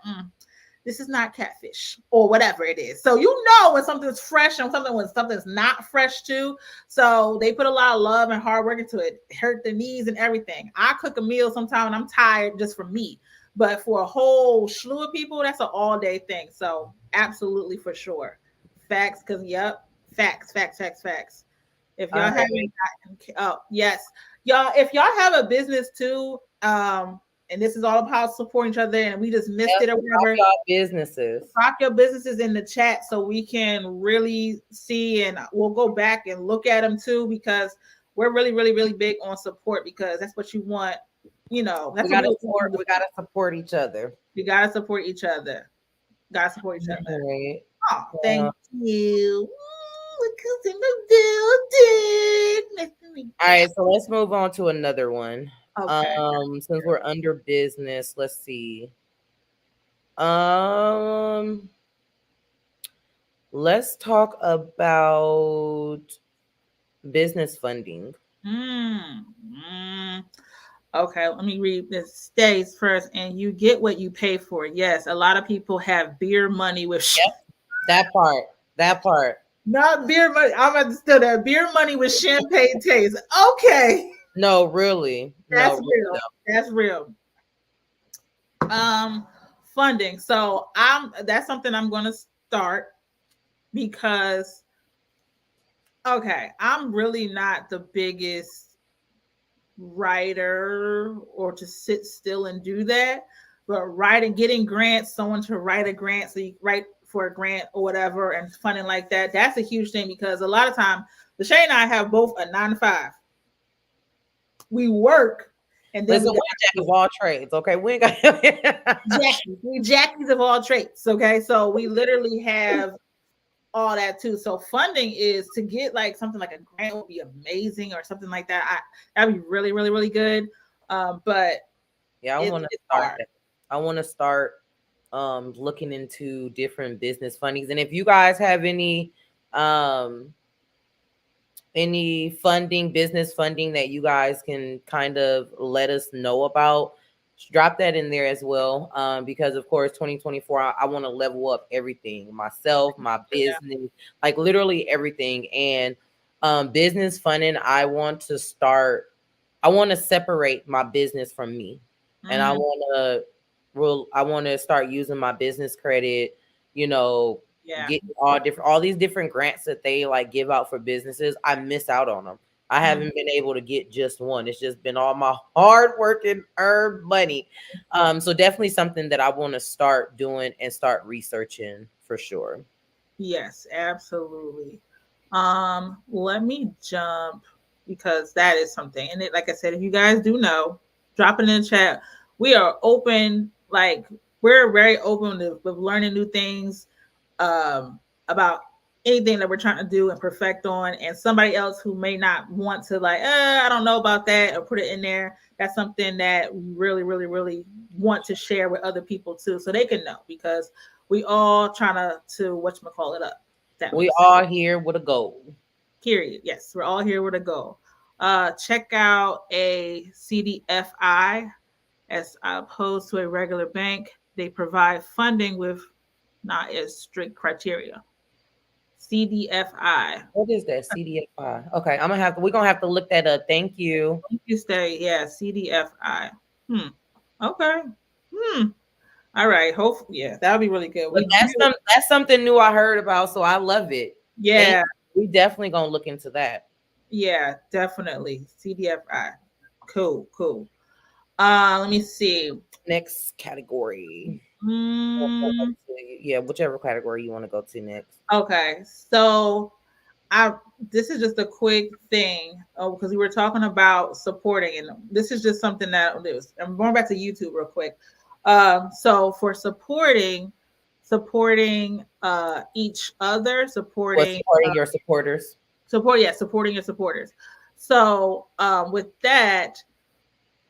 this is not catfish or whatever it is. So you know when something's fresh and when something's not fresh too. So they put a lot of love and hard work into it. Hurt the knees and everything. I cook a meal sometime and I'm tired just for me. But for a whole slew of people, that's an all-day thing. So absolutely for sure. Facts, because yep, facts. If y'all haven't gotten, oh yes, y'all, if y'all have a business too, and this is all about supporting each other, and we just missed it or whatever. Businesses. Drop your businesses in the chat so we can really see, and we'll go back and look at them too, because we're really, really, really big on support, because that's what you want. You know, that's we gotta support each other. You gotta support each other. Gotta support each other. Right. Oh, thank you. All right, so let's move on to another one. Okay. Since we're under business, let's see. Let's talk about business funding. Okay, let me read this stays first. And you get what you pay for. Yes, a lot of people have beer money with that part. Not beer money. I'm about to steal that. Beer money with champagne taste. Okay. No, really. That's real. That's real. Funding. So that's something I'm gonna start, because I'm really not the biggest writer or to sit still and do that, but getting grants, someone to write a grant, so you write for a grant or whatever, and funding like that's a huge thing, because a lot of time Lachey and I have both a 9-to-5. We work, and then we're jackies of all trades. Okay, we ain't got jackies of all trades. Okay, so we literally have all that too. So funding is to get like something like a grant would be amazing, or something like that. That'd be really, really, really good. But yeah, I want to start. I want to start looking into different business fundings, and if you guys have any business funding that you guys can kind of let us know about, drop that in there as well, because of course 2024 I want to level up everything, myself, my business, like literally everything. And business funding, I want to separate my business from me. And I want to start using my business credit, getting all these different grants that they like give out for businesses. I miss out on them. I haven't been able to get just one. It's just been all my hard work and earned money. So definitely something that I want to start doing and start researching for sure. Yes, absolutely. Let me jump, because that is something. And like I said, if you guys do know, drop it in the chat. We are open, like we're very open with learning new things about anything that we're trying to do and perfect on. And somebody else who may not want to I don't know about that, or put it in there, that's something that we really, really, really want to share with other people too, so they can know, because we all trying to whatchamacallit it up. We all here with a goal. Period. Yes, we're all here with a goal. Check out a CDFI as opposed to a regular bank. They provide funding with not as strict criteria. CDFI. What is that? CDFI. Okay, we're gonna have to look that up. Thank you. Thank you, Stay. Yeah, CDFI. Okay. All right. Hopefully, yeah, that'll be really good. That's something new I heard about, so I love it. Yeah, we definitely gonna look into that. Yeah, definitely. CDFI. Cool. Let me see. Next category. Yeah, whichever category you want to go to next. Okay, so this is just a quick thing, because we were talking about supporting, and this is just something that I'm going back to YouTube real quick. So for supporting each other, supporting your supporters. Supporting your supporters. So with that,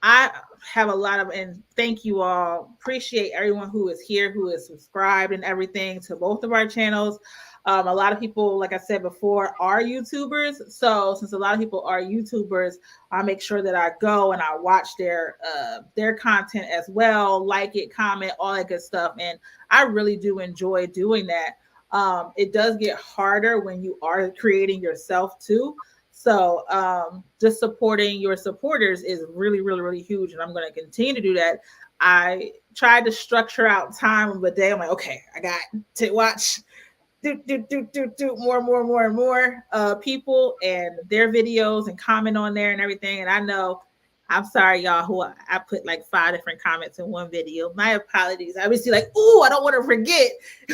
I have a lot of, and thank you all. Appreciate everyone who is here, who is subscribed and everything to both of our channels. A lot of people, like I said before, are YouTubers. So since a lot of people are YouTubers, I make sure that I go and I watch their content as well, like it, comment, all that good stuff. And I really do enjoy doing that. It does get harder when you are creating yourself too. So just supporting your supporters is really, really, really huge. And I'm going to continue to do that. I tried to structure out time of the day. I'm like, okay, I got to watch do more people and their videos and comment on there and everything. And I know, I'm sorry, y'all, who I put like 5 different comments in one video. My apologies. I was like, oh, I don't want to forget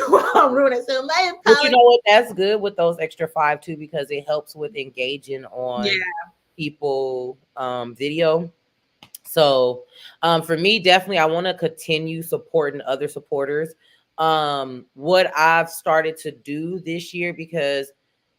what I'm ruining. So my apologies. But you know what? That's good with those extra 5 too, because it helps with engaging on people video. So for me, definitely, I want to continue supporting other supporters. What I've started to do this year, because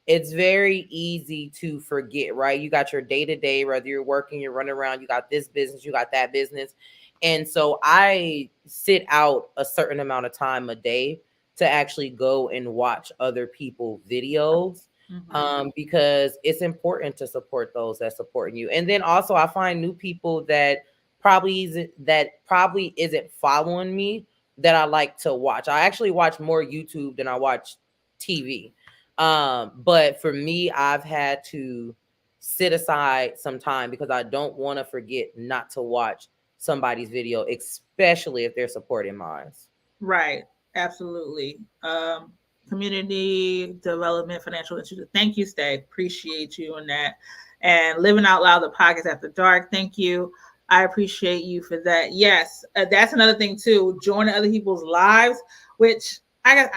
it's very easy to forget, right? You got your day-to-day, whether you're working, you're running around, you got this business, you got that business. And so I sit out a certain amount of time a day to actually go and watch other people's videos. Because it's important to support those that support you. And then also I find new people that probably isn't following me that I like to watch. I actually watch more YouTube than I watch TV. But for me, I've had to sit aside some time because I don't want to forget not to watch somebody's video, especially if they're supporting mine. Right. Absolutely. Community development financial institute. Thank you, Stay. Appreciate you on that. And Living Out Loud, the podcast after dark. Thank you. I appreciate you for that. Yes, that's another thing too. Joining other people's lives, which I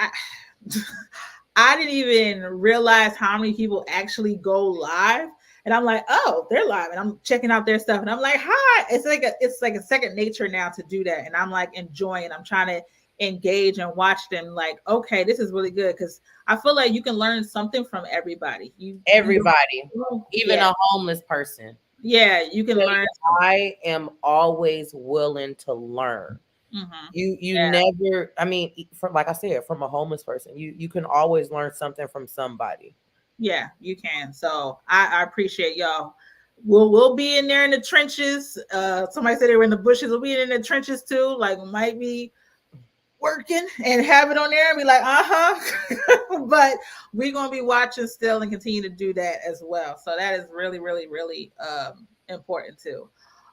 didn't even realize how many people actually go live. And I'm like, oh, they're live, and I'm checking out their stuff, and I'm like, hi. It's like a second nature now to do that, and I'm like enjoying. I'm trying to engage and watch them. Like, okay, this is really good because I feel like you can learn something from everybody. Everybody, even a homeless person. Yeah, you can learn. I am always willing to learn. You never, I mean, from, like I said, from a homeless person, you can always learn something from somebody. Yeah, you can. So I appreciate y'all. We'll be in there in the trenches. Somebody said they were in the bushes. We'll be in the trenches too. Like, might be working and have it on there and be like, but we're gonna be watching still and continue to do that as well. So that is really, really, really important too.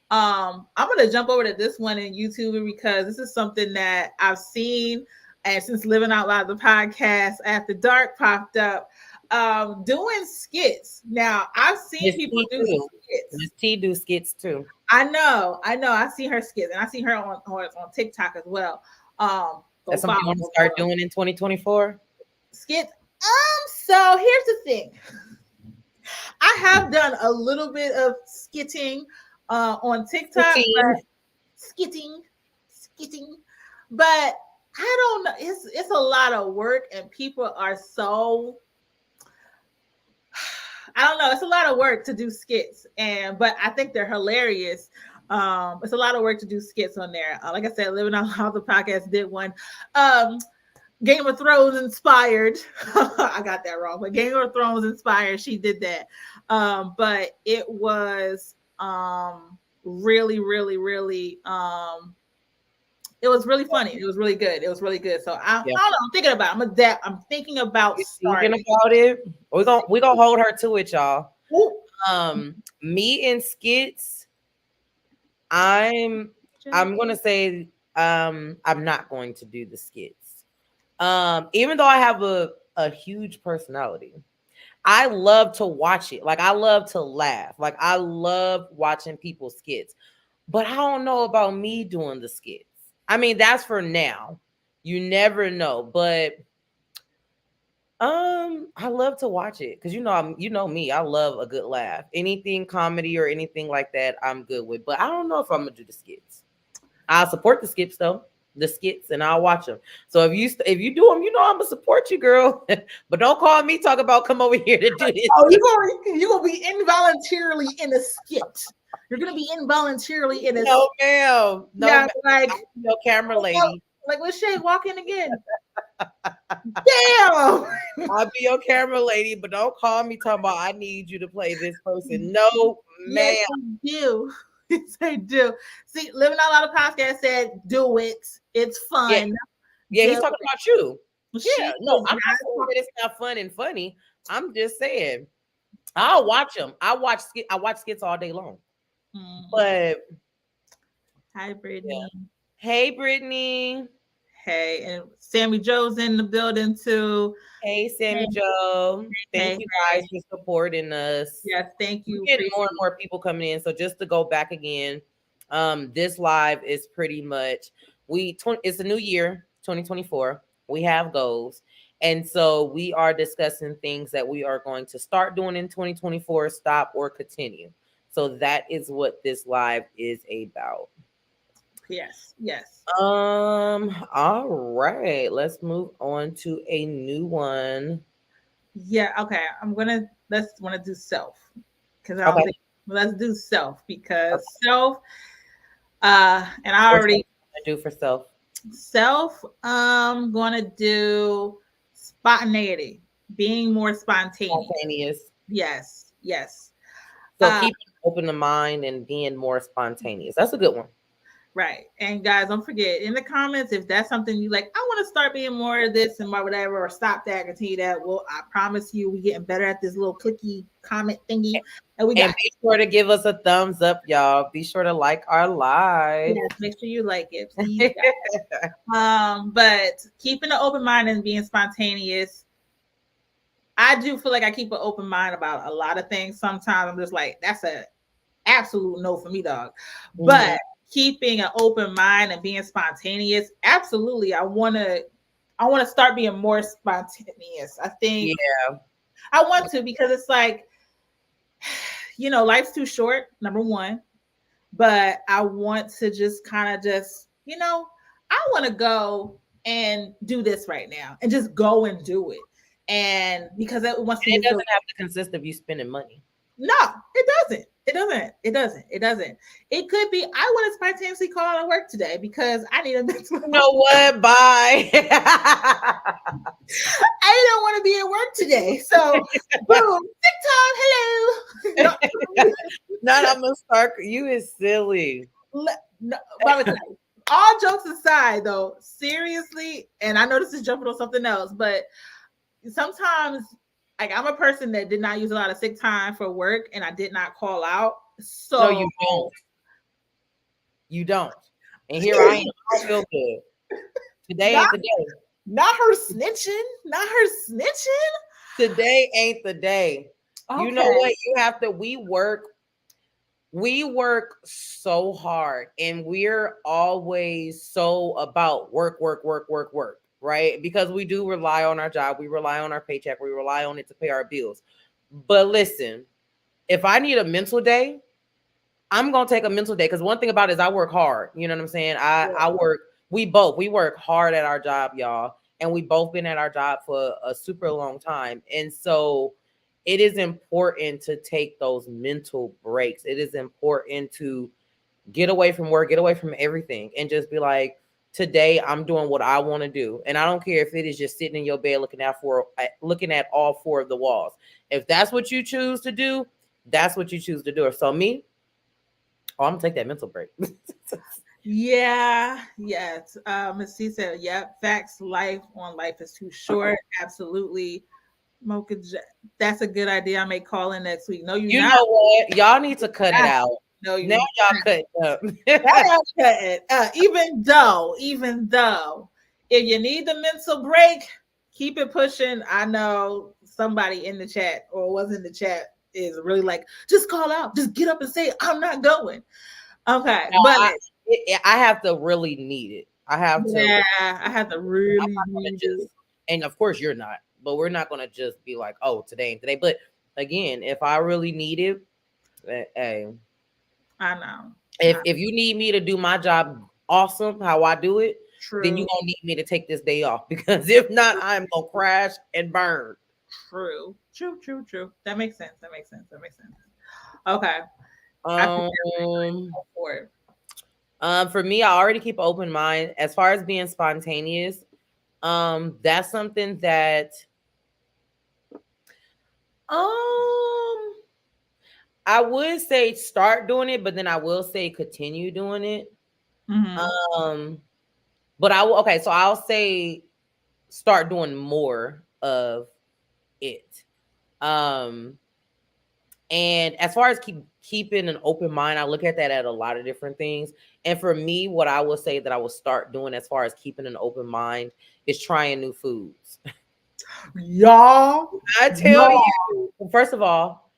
I'm gonna jump over to this one in YouTube because this is something that I've seen, and since Living Out Loud, the podcast After Dark popped up, doing skits. Now I've seen people do skits. Miss T do skits too. I know. I see her skits, and I see her on TikTok as well. That's something you want to start doing in 2024? Skits. So here's the thing. I have done a little bit of skitting on TikTok, but skitting, but I don't know. It's a lot of work, and people are so. I don't know. It's a lot of work to do skits, but I think they're hilarious. It's a lot of work to do skits on there. Like I said, Living Out Loud, the podcast did one. Game of Thrones inspired. I got that wrong, but Game of Thrones inspired. She did that. But it was really, really, really. It was really funny. It was really good. It was really good. So I don't know. I'm thinking about it. I'm thinking about starting. Thinking about it. We're gonna hold her to it, y'all. Me and skits. I'm gonna say I'm not going to do the skits. Even though I have a huge personality, I love to watch it. Like, I love to laugh. Like, I love watching people's skits. But I don't know about me doing the skits. I mean, that's for now. You never know. But I love to watch it because you know me. I love a good laugh. Anything comedy or anything like that, I'm good with. But I don't know if I'm gonna do the skits. I'll support the skits though, and I'll watch them. So if you do them, I'm gonna support you, girl. But don't call me talk about come over here to do this. Oh, you're gonna be involuntarily in a skit. You're gonna be involuntarily in a no, ma'am. No, yeah, like no camera lady. Like, let's Shay walk in again. Damn. I'll be your camera lady, but don't call me talking about I need you to play this person. No, Yes, ma'am. they do. Yes, they do. See, Living Out Loud podcast said, "Do it. It's Yeah, fun. yeah, Do he's talking about you. it." Yeah, She no, is I'm not saying that it's not fun and funny. I'm just saying I'll watch them. I watch skits all day long. not. But Hi, yeah. Brittany. Hey, Brittany. Hey, and Sammy Joe's in the building too. Hey, Sammy Hey, Joe. Thank hey, you hey. guys for supporting us. Yes, thank We're you. getting Appreciate more and more people coming in. So just to go back again, this live is pretty much it's a new year, 2024. We have goals. And so we are discussing things that we are going to start doing in 2024, stop or continue. So that is what this live is about. Yes, yes. All right. Let's move on to a new one. Yeah, okay. Let's want to do self. Because I don't Okay. think let's do self because Okay. self and I What's already I do for self? self gonna do spontaneity, being more spontaneous. Spontaneous. Yes, yes. So Uh, keep open the mind and being more spontaneous. That's a good one. right. And guys, don't forget in the comments if that's something you like, I want to start being more of this and whatever, or stop that, continue that. Well, I promise you, we getting better at this little clicky comment thingy. And we And got be sure to give us a thumbs up, y'all. Be sure to like our live. yes, make sure you like it, please. But keeping an open mind and being spontaneous, I do feel like I keep an open mind about a lot of things. Sometimes I'm just like, that's a absolute no for me, dog. But keeping an open mind and being spontaneous, absolutely. I want to start being more spontaneous. I think Yeah. I want to because it's like, life's too short, number one. But I want to just kind of I want to go and do this right now and just go and do it. And because it wants And me it to feel doesn't have to consist of you spending money. no, it doesn't. It doesn't. It doesn't. It doesn't. It could be I want to spontaneously call out of work today because I need a mental. You know what? Bye. I don't want to be at work today. So boom, sick time. Hello. Not I'm gonna start. You is silly. No, all jokes aside, though, seriously, and I know this is jumping on something else, but sometimes, like, I'm a person that did not use a lot of sick time for work, and I did not call out. So No, you don't. You don't. And here I am. I don't feel good. Today ain't the day. Not her snitching. Not her snitching. Today ain't the day. Okay. You know what? You have to. We work so hard, and we're always so about work, work, work, work, work, right? Because we do rely on our job, we rely on our paycheck, we rely on it to pay our bills. But listen, if I need a mental day, I'm gonna take a mental day because one thing about it is I work hard. You know what I'm saying? I work. We work hard at our job, y'all, and we both been at our job for a super long time, and so it is important to take those mental breaks. It is important to get away from work, get away from everything, and just be like, today I'm doing what I want to do, and I don't care if it is just sitting in your bed looking at all four of the walls. If that's what you choose to do, that's what you choose to do. So me, I'm gonna take that mental break. Yeah, yes. Miss C said, yep, facts, life is too short. Absolutely. Mocha, that's a good idea. I may call in next week. No, You not. know what? Y'all need to cut it out. No, you Now y'all cut it up. even though, if you need the mental break, keep it pushing. I know somebody in the chat or was in the chat is really like, just call out, just get up and say, I'm not going. Okay, No, but I have to really need it. I have to. yeah, I have to really need it. And of course you're not, but we're not gonna just be like, oh, today ain't today. But again, if I really need it, hey, I know. if you need me to do my job awesome, how I do it, True. then you gonna need me to take this day off because if not, I'm gonna crash and burn. True. That makes sense. Okay. For me, I already keep an open mind as far as being spontaneous. That's something that I would say start doing it, but then I will say continue doing it. Mhm. Um, but I will okay, so I'll say start doing more of it. Um, and as far as keeping an open mind, I look at that at a lot of different things. And for me, what I will say that I will start doing as far as keeping an open mind is trying new foods. Y'all, I tell y'all. you, first of all,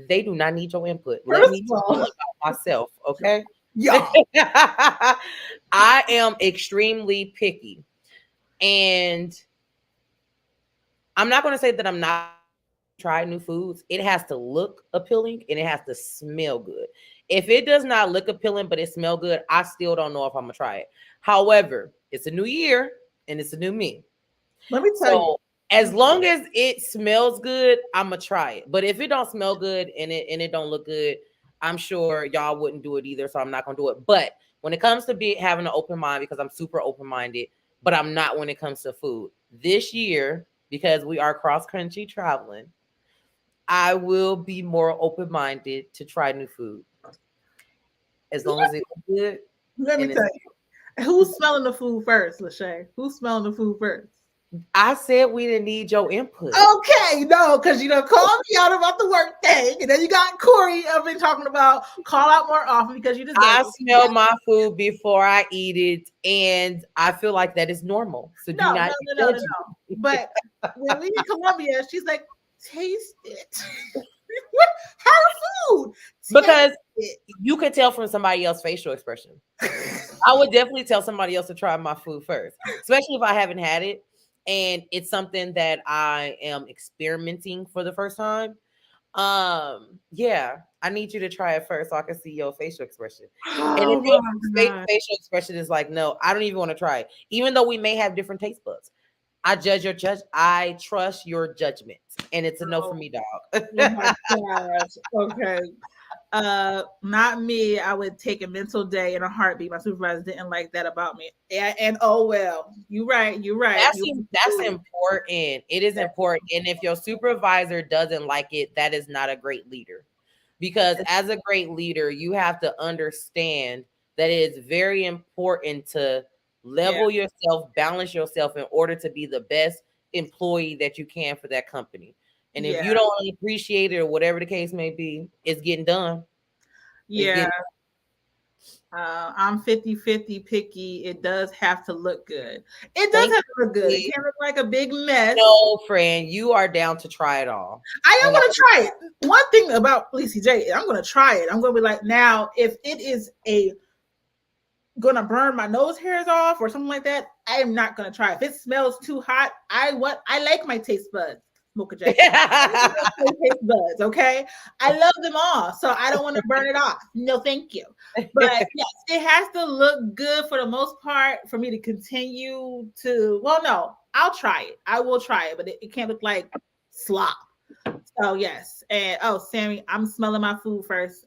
they do not need your input. Let First me of tell you all, about myself, okay? y'all. I am extremely picky. And I'm not going to say that I'm not trying new foods. It has to look appealing and it has to smell good. If it does not look appealing but it smell good, I still don't know if I'm going to try it. However, it's a new year and it's a new me. Let me tell you. So as long as it smells good, I'm gonna try it. But if it don't smell good and it don't look good, I'm sure y'all wouldn't do it either. So I'm not gonna do it. But when it comes to having an open mind, because I'm super open minded, but I'm not when it comes to food. This year, because we are cross country traveling, I will be more open minded to try new food as long as it's good Let me and tell it's. you. Who's smelling the food first, Lachey? Who's smelling the food first? I said we didn't need your input. Okay, no, because you know, call me out about the work thing, and then you got Corey up and talking about call out more often because you deserve I it. smell my food before I eat it, and I feel like that is normal. So do No, no, not no, no, no, judge no. me. But when we in Colombia, she's like, taste it. What? Her food. Taste Because it. you could tell from somebody else's facial expression. I would definitely tell somebody else to try my food first, especially if I haven't had it and it's something that I am experimenting for the first time. Yeah, I need you to try it first so I can see your facial expression. And if Oh your my God. facial expression is like, no, I don't even want to try it, even though we may have different taste buds. I trust your judgment, and it's a no for Oh, me, dog. oh my gosh. Okay. Not me. I would take a mental day in a heartbeat. My supervisor didn't like that about me. And oh well. You're right. You're right. That's important. It is important. And if your supervisor doesn't like it, that is not a great leader. Because as a great leader, you have to understand that it is very important to Yeah. level yourself, balance yourself in order to be the best employee that you can for that company. And if Yeah. you don't appreciate it or whatever the case may be, it's getting done. It's Yeah. getting I'm 50-50 picky. It does have to look good. It does thank have to look good. It you. can't look like a big mess. No, friend, you are down to try it all. I am And going to try it. One thing about Lacey J, I'm going to try it. I'm going to be like, now, if it is going to burn my nose hairs off or something like that, I am not going to try it. If it smells too hot, I like my taste buds. Mocha J. Taste buds, okay? I love them all, so I don't want to burn it off. No, thank you. But yes, it has to look good for the most part for me to continue to. Well, no, I'll try it. I will try it, but it can't look like slop. So yes, and oh, Sammy, I'm smelling my food first.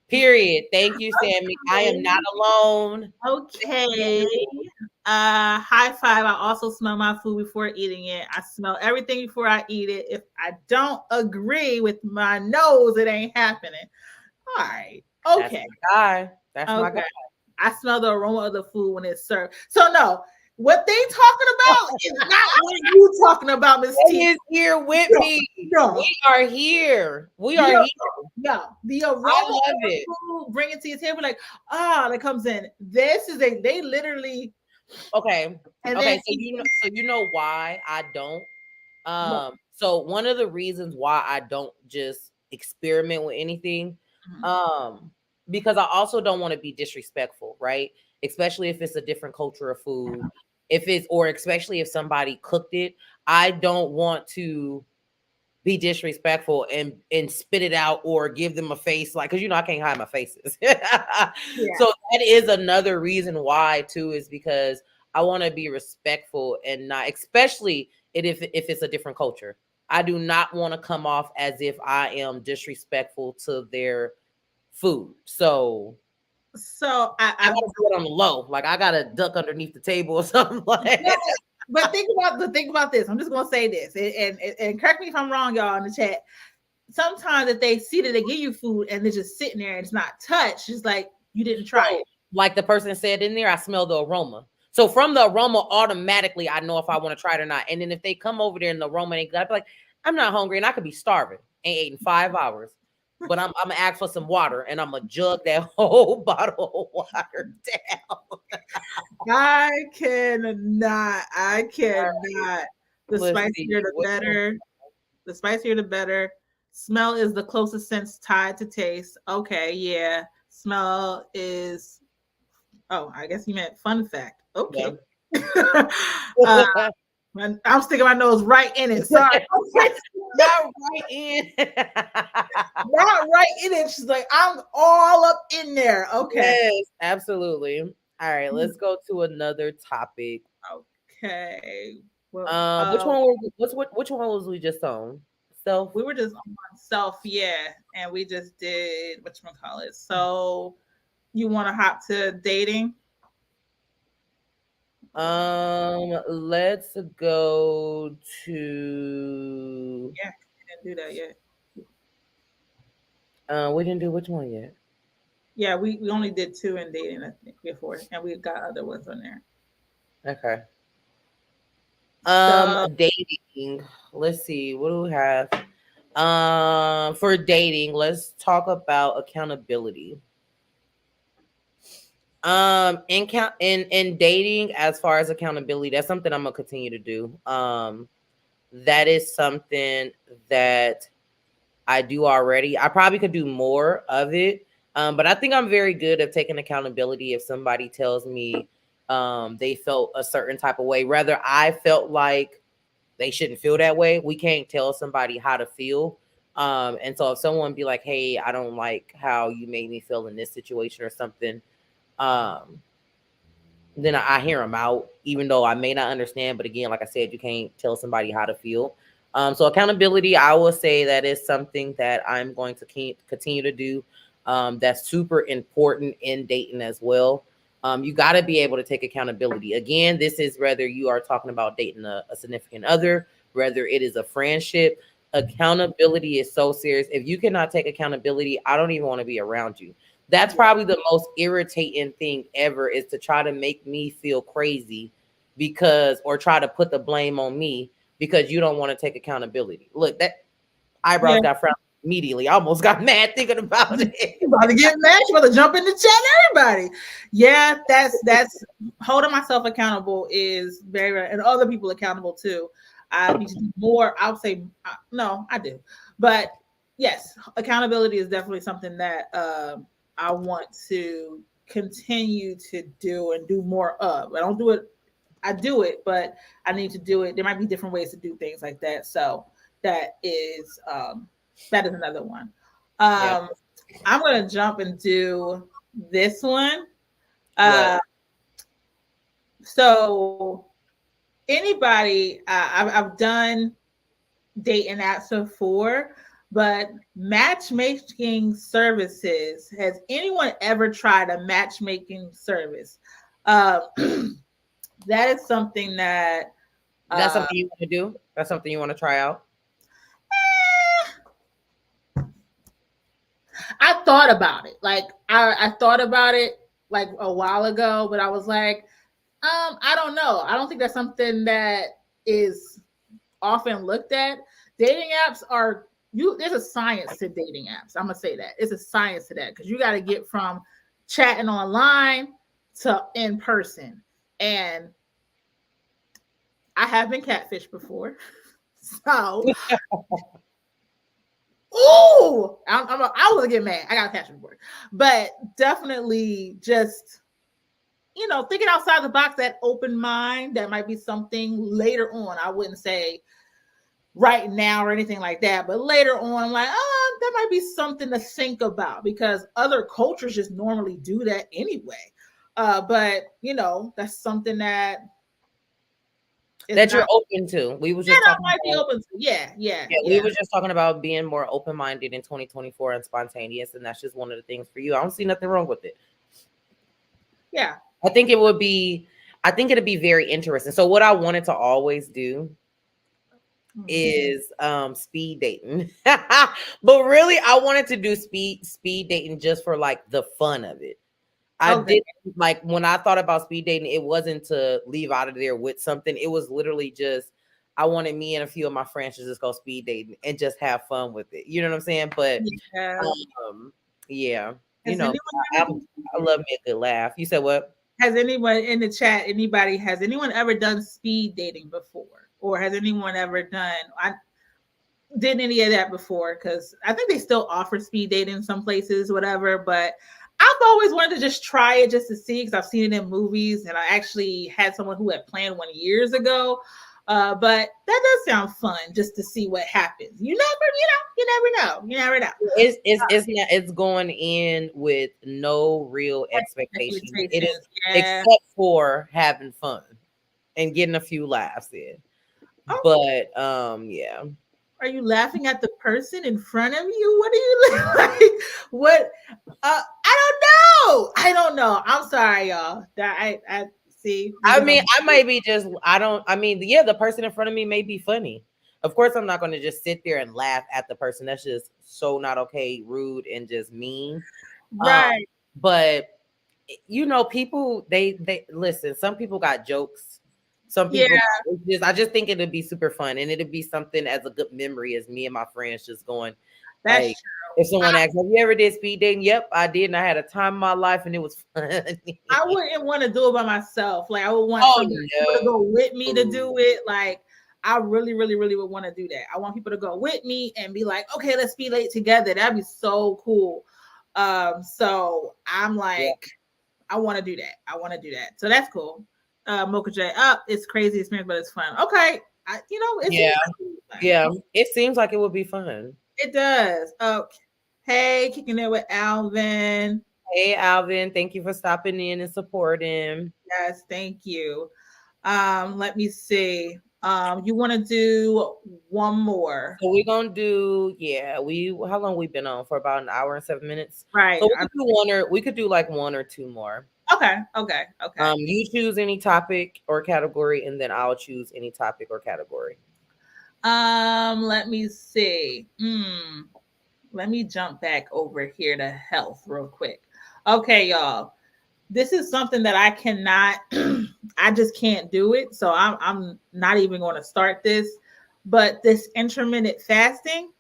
Period. Thank you, Sammy. I am not alone. Thank Okay. you. High five. I also smell my food before eating it. I smell everything before I eat it. If I don't agree with my nose, it ain't happening. All right. That's Okay. my guy. That's my Okay. guy. I smell the aroma of the food when it's served. So no, what they talking about is not what you talking about, Miss He T. is here with No, me. no, We are here. We are no, here. no. The aroma I of love the it. food, bring it to your table, like that comes in. They literally, Okay. and then Okay. So you know why I don't. So one of the reasons why I don't just experiment with anything, um, because I also don't want to be disrespectful, right? Especially if it's a different culture of food, or especially if somebody cooked it, I don't want to be disrespectful and spit it out or give them a face like because I can't hide my faces. yeah. So that is another reason why too, is because I want to be respectful and not, especially if it's a different culture. I do not want to come off as if I am disrespectful to their food. So So I gotta do it on the low. Like I gotta duck underneath the table or something like no, that. But think about this. I'm just gonna say this, and correct me if I'm wrong, y'all in the chat. Sometimes if they see that they give you food and they're just sitting there and it's not touched, it's like you didn't try it. Like the person said in there, I smell the aroma. So from the aroma, automatically I know if I want to try it or not. And then if they come over there and the aroma ain't good, I'd be like, I'm not hungry and I could be starving. Ain't ate in 5 hours. But I'm gonna ask for some water and I'm gonna jug that whole bottle of water down. I cannot. The spicier the better. The spicier the better. Smell is the closest sense tied to taste. Okay, yeah. Smell is. Oh, I guess you meant fun fact. Okay. Yeah. I'm sticking my nose right in it. Sorry. Not right in. Not right in it. She's like, I'm all up in there. Okay. Yes, absolutely. All right, let's go to another topic. Okay. Well, which one was we just on? Self. We were just on self, yeah, and we just did whatchamacallit. So you want to hop to dating? Let's go to. Yeah, we didn't do that yet. We didn't do which one yet. Yeah, we only did 2 in dating, I think, before, and we've got other ones on there. Okay. Dating. Let's see. What do we have? For dating, let's talk about accountability. In dating, as far as accountability, that's something I'm gonna continue to do. That is something that I do already. I probably could do more of it. But I think I'm very good at taking accountability if somebody tells me they felt a certain type of way. Rather, I felt like they shouldn't feel that way. We can't tell somebody how to feel. And so if someone be like, hey, I don't like how you made me feel in this situation or something, then I hear them out, even though I may not understand. But again, like I said, you can't tell somebody how to feel. So accountability, I will say that is something that I'm going to continue to do. That's super important in dating as well. You got to be able to take accountability. Again, this is whether you are talking about dating a significant other, whether it is a friendship. Accountability is so serious. If you cannot take accountability, I don't even want to be around you. That's probably the most irritating thing ever, is to try to make me feel crazy or try to put the blame on me because you don't want to take accountability. Look, that eyebrows got frowned immediately. I almost got mad thinking about it. You're about to get mad. You're about to jump in the chat, everybody. Yeah, that's holding myself accountable is very, and other people accountable too. I need to do more. I would say no, I do, but yes, accountability is definitely something that I want to continue to do and do more of. I don't do it. I do it, but I need to do it. There might be different ways to do things like that. So that is another one. I'm gonna jump and do this one. So anybody, I've done dating apps before, but matchmaking services. Has anyone ever tried a matchmaking service? That is something that. That's something you want to do? That's something you want to try out? I thought about it. Like I thought about it like a while ago, but I was like, I don't know. I don't think that's something that is often looked at. Dating apps are there's a science to dating apps. I'm gonna say that. It's a science to that, because you got to get from chatting online to in person. And I have been catfished before. So I was get mad. I got catfished before. But definitely just thinking outside the box, that open mind, that might be something later on. I wouldn't say right now or anything like that, but later on, I'm like, that might be something to think about, because other cultures just normally do that anyway. But that's something that you're open to. We was just talking might be open to. Yeah. We were just talking about being more open-minded in 2024 and spontaneous, and that's just one of the things for you. I don't see nothing wrong with it. Yeah. I think it would be I think it'd be very interesting. So what I wanted to always do is speed dating. But really I wanted to do speed dating just for like the fun of it. I Okay. didn't like when I thought about speed dating, it wasn't to leave out of there with something. It was literally just I wanted me and a few of my friends to just go speed dating and just have fun with it. You know what I'm saying? But Yeah. yeah, you Has know, anyone I, ever I I love me a good laugh. You said what? has anyone in the chat, has anyone ever done speed dating before? Or has anyone ever done I did any of that before? Because I think they still offer speed dating in some places, whatever, but I've always wanted to just try it just to see because I've seen it in movies and I actually had someone who had planned one years ago. But that does sound fun just to see what happens. You never know. It's going in with no real expectation. It is Expectations, yeah. except for having fun and getting a few laughs in. Oh, But yeah. are you laughing at the person in front of you? What are you like? What? I don't know. I'm sorry, y'all. That I see. I mean, I might be just I don't I mean, yeah, the person in front of me may be funny. Of course, I'm not going to just sit there and laugh at the person. That's just so not okay, rude, and just mean. Right. But you know, people they listen. Some people got jokes. Some Yeah, people I just think it'd be super fun, and it'd be something as a good memory as me and my friends just going that's like. true. If someone asks, "Have you ever did speed dating?" Yep, I did, and I had a time of my life, and it was fun. I wouldn't want to do it by myself. Like I would want Oh somebody to no. go with me to do it. Like I really, really, really would want to do that. I want people to go with me and be like, okay, let's be late together. That'd be so cool. So I'm Yeah. like, I want to do that. I want to do that. So that's cool. Mocha J, up. It's crazy experience, but it's fun. Okay, it Yeah. seems like it would be fun. Yeah. It seems like it would be fun. It does. Okay. Hey, kicking it with Alvin. Hey, Alvin, thank you for stopping in and supporting. Yes, thank you. Let me see. You want to do one more, So we're gonna do, yeah. We how long we been on for about an hour and 7 minutes. right? So we could do like one or two more. Okay. You choose any topic or category, and then I'll choose any topic or category. Let me see. Let me jump back over here to health real quick. Okay, y'all. This is something that I cannot. I just can't do it. So I'm not even going to start this. But this intermittent fasting,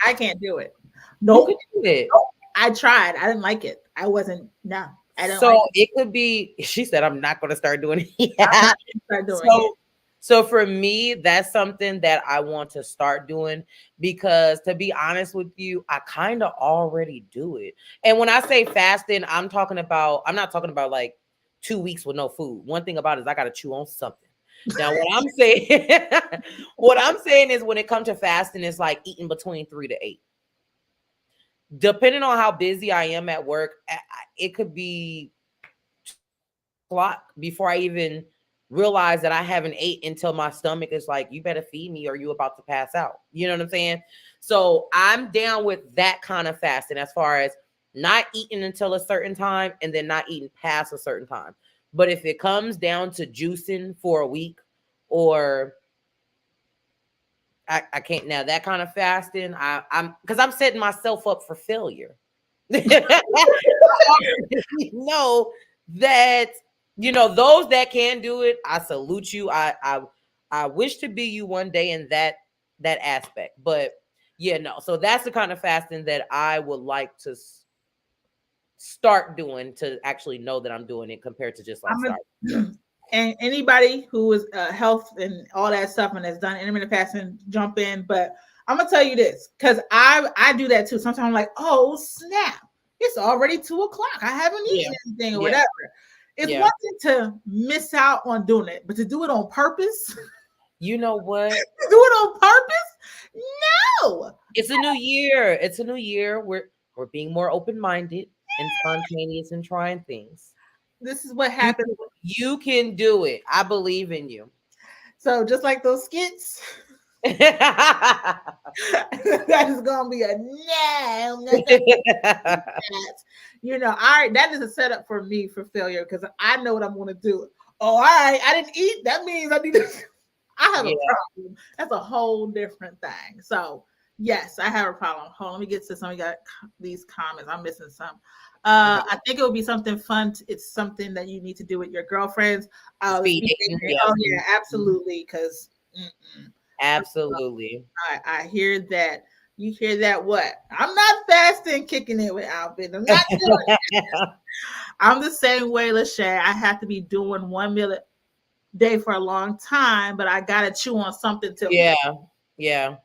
I can't do it. You could Nope. do it. I tried. I didn't like it. I wasn't. No, I didn't like So it could be. She said, "I'm not going to start doing it." I'm not gonna start doing it. So for me, that's something that I want to start doing because to be honest with you, I kind of already do it. And when I say fasting, I'm not talking about like 2 weeks with no food. One thing about it is I got to chew on something. Now, what I'm saying is when it comes to fasting, it's like eating between 3 to 8. Depending on how busy I am at work, it could be clock before I even realize that I haven't ate until my stomach is like, you better feed me or you about to pass out. You know what I'm saying? So I'm down with that kind of fasting as far as not eating until a certain time and then not eating past a certain time. But if it comes down to juicing for a week or I can't now that kind of fasting, I'm because I'm setting myself up for failure. know that those that can do it, I salute you. I wish to be you one day in that aspect. But yeah, no. So that's the kind of fasting that I would like to start doing to actually know that I'm doing it compared to just like start. And anybody who is health and all that stuff and has done intermittent fasting, jump in. But I'm gonna tell you this because I do that too. Sometimes I'm like, oh snap, it's already 2 o'clock. I haven't eaten anything or whatever. It's one thing to miss out on doing it, but to do it on purpose. You know what? Do it on purpose? No. It's a new year. It's a new year. We're being more open-minded and spontaneous and trying things. This is what happens. You can do it. I believe in you. So just like those skits, That is gonna be a no. I'm not gonna do that. You know, all right, that is a setup for me for failure because I know what I'm gonna do. Oh, all right, I didn't eat. That means I need to. I have a Yeah. problem. That's a whole different thing. So yes, I have a problem. Hold on, let me get to some. We got these comments. I'm missing some. Okay. I think it would be something fun. It's something that you need to do with your girlfriends. Speed Speed dating. dating. Yep. Oh yeah, absolutely. Because Absolutely. I hear that. You hear that? What? I'm not fasting, kicking it with Alvin. I'm not doing it. I'm the same way, Lachey. I have to be doing 1 meal a day for a long time, but I gotta chew on something to. Yeah. Yeah.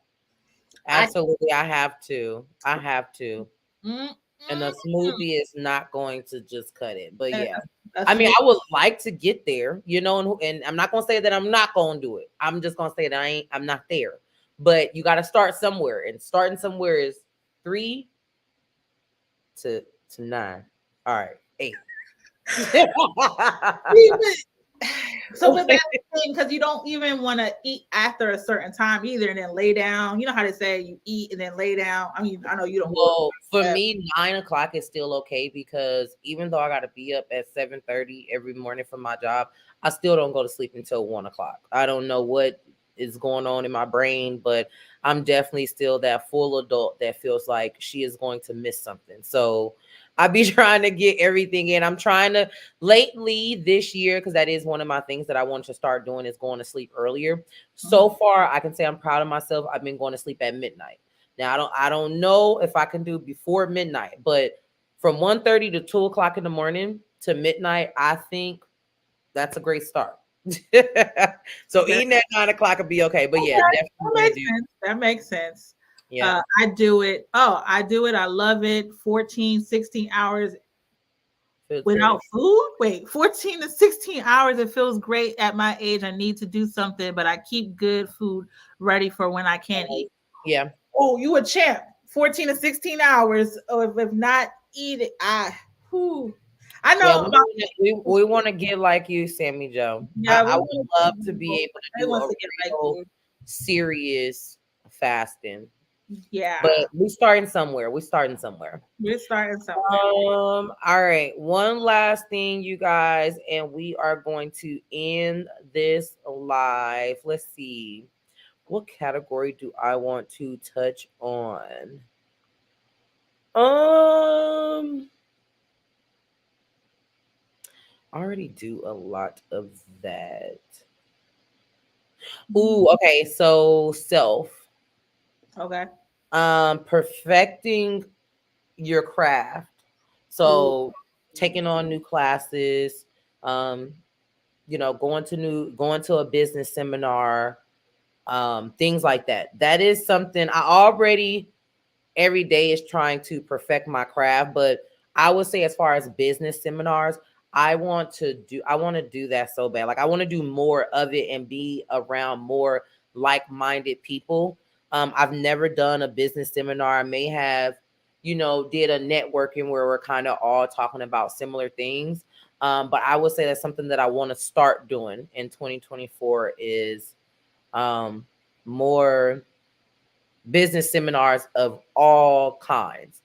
I Absolutely. I have to. I have to. mm, And a mm, smoothie is not going to just cut it. But mm. yeah. A I mean, smooth- I would like to get there, you know, and I'm not gonna say that I'm not gonna do it. I'm just gonna say that I'm not there. But you gotta start somewhere. And starting somewhere is 3 to 9. All right, 8. So, but that's the thing because you don't even want to eat after a certain time either, and then lay down. You know how they say you eat and then lay down. I mean, I know you don't go. Well, for me, 9 o'clock is still okay because even though I gotta be up at 7:30 every morning for my job, I still don't go to sleep until 1 o'clock. I don't know what is going on in my brain, but I'm definitely still that full adult that feels like she is going to miss something. So I be trying to get everything in. I'm trying to lately this year because that is one of my things that I want to start doing is going to sleep earlier. So far, I can say I'm proud of myself. I've been going to sleep at midnight. Now I don't know if I can do before midnight, but from 1:30 to 2 o'clock in the morning to midnight, I think that's a great start. So eating at 9 o'clock would be okay. But yeah, Okay, definitely that gonna makes do. sense. That makes sense. Yeah. I do it. Oh, I do it. I love it. 14, 16 hours Feels without great. food. Wait, 14 to 16 hours. It feels great at my age. I need to do something, but I keep good food ready for when I can't eat. Yeah. Oh, you a champ. 14 to 16 hours. Oh, if not eat it, whew. I Yeah, know about we want to get like you, Sammy Joe. yeah, I we would want love to be to able to I do want a to get like real you. serious fasting. But Yeah. we starting somewhere. We starting somewhere. We're starting somewhere. All right. One last thing, you guys, and we are going to end this live. Let's see. What category do I want to touch on? I already do a lot of that. Ooh, okay. So self. Okay. Perfecting your craft. Ooh. So taking on new classes, um, going to a business seminar, things like that. That is something I already every day is trying to perfect my craft. But I would say as far as business seminars, I want to do that so bad. Like I want to do more of it and be around more like-minded people. I've never done a business seminar. I may have, did a networking where we're kind of all talking about similar things. But I would say that's something that I want to start doing in 2024 is more business seminars of all kinds.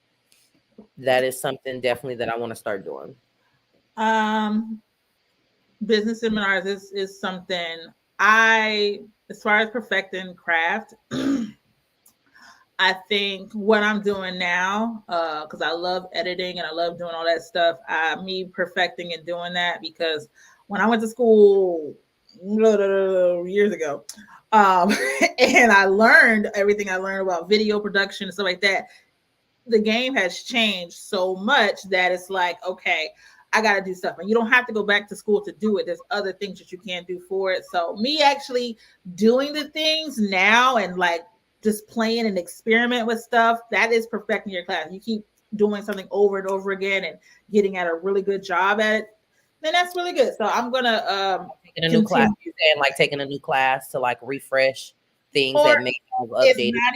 That is something definitely that I want to start doing. Um, business seminars is something I, as far as perfecting craft, I think what I'm doing now, because I love editing and I love doing all that stuff, me perfecting and doing that because when I went to school years ago, and I learned everything I learned about video production and stuff like that, the game has changed so much that it's like, okay, I got to do stuff. And you don't have to go back to school to do it. There's other things that you can do for it. So, me actually doing the things now and like just playing and experiment with stuff, that is perfecting your class. You keep doing something over and over again and getting at a really good job at it, then that's really good. So, I'm going to Taking a new class, continue. you saying like taking a new class to like refresh things Or that may have if updated. not,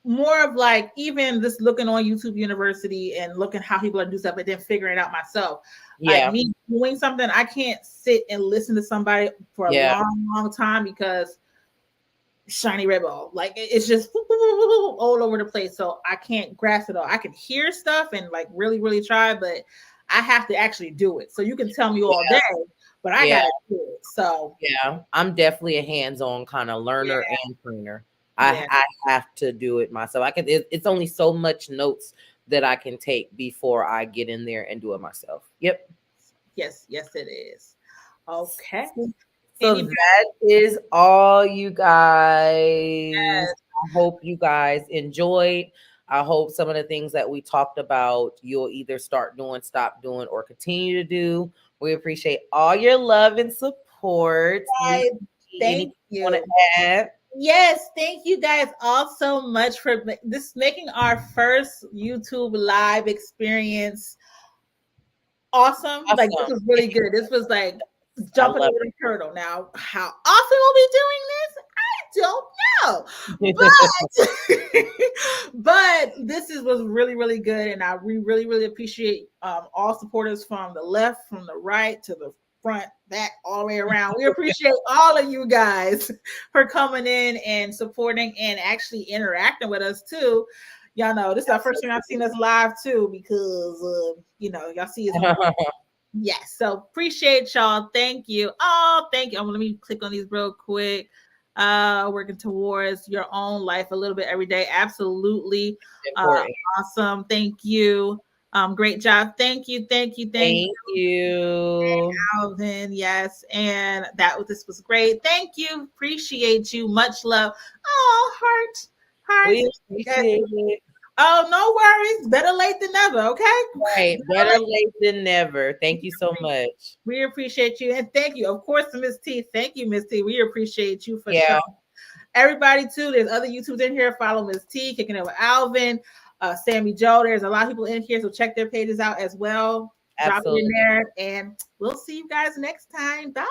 more of like even just looking on YouTube University and looking how people are doing stuff, but then figuring it out myself. Like Yeah, me doing something, I can't sit and listen to somebody for a yeah, long, long time because shiny red ball. Like it's just all over the place. So I can't grasp it all. I can hear stuff and like really, really try, but I have to actually do it. So you can tell me all Yeah, day, but I yeah, gotta do it. So yeah. I'm definitely a hands-on kind of yeah, learner and trainer. yeah, I have to do it myself. I can. It's only so much notes that I can take before I get in there and do it myself. Yep. yes, yes, it is. Okay. So Anybody? that is all, you guys. Yes, I hope you guys enjoyed. I hope some of the things that we talked about, you'll either start doing, stop doing, or continue to do. We appreciate all your love and support. Miss guys, T, anything thank you want you. to add? Yes, thank you guys all so much for this making our first YouTube live experience awesome. Like this Awesome. was really good. This was like I jumping love over the turtle. Now, how often we'll be doing this, I don't know. But but this is was really, really good. And we really, really appreciate all supporters from the left, from the right to the front, back, all the way around. We appreciate all of you guys for coming in and supporting and actually interacting with us too. Y'all know this is our first time I've seen us live too, because y'all see us on. it. Yes, so appreciate y'all. Thank you. Oh, thank you. Let me click on these real quick. Working towards your own life a little bit every day. Absolutely. Uh, Important. awesome. Thank you. Great job. Thank you. Thank you. Thank Thank you. you, Alvin. Yes. And this was great. Thank you. Appreciate you. Much love. Oh, heart. Hearts. We appreciate it. Oh, no worries. Better late than never. Okay. Right. Better late than never. Thank you so much. We appreciate you. And thank you, of course, to Miss T. Thank you, Miss T. We appreciate you for sure. Yeah, Everybody, too. There's other YouTubers in here. Follow Miss T, Kicking It with Alvin, Sammy Joe. There's a lot of people in here, so check their pages out as well. Drop it in absolutely. there, and we'll see you guys next time. Bye.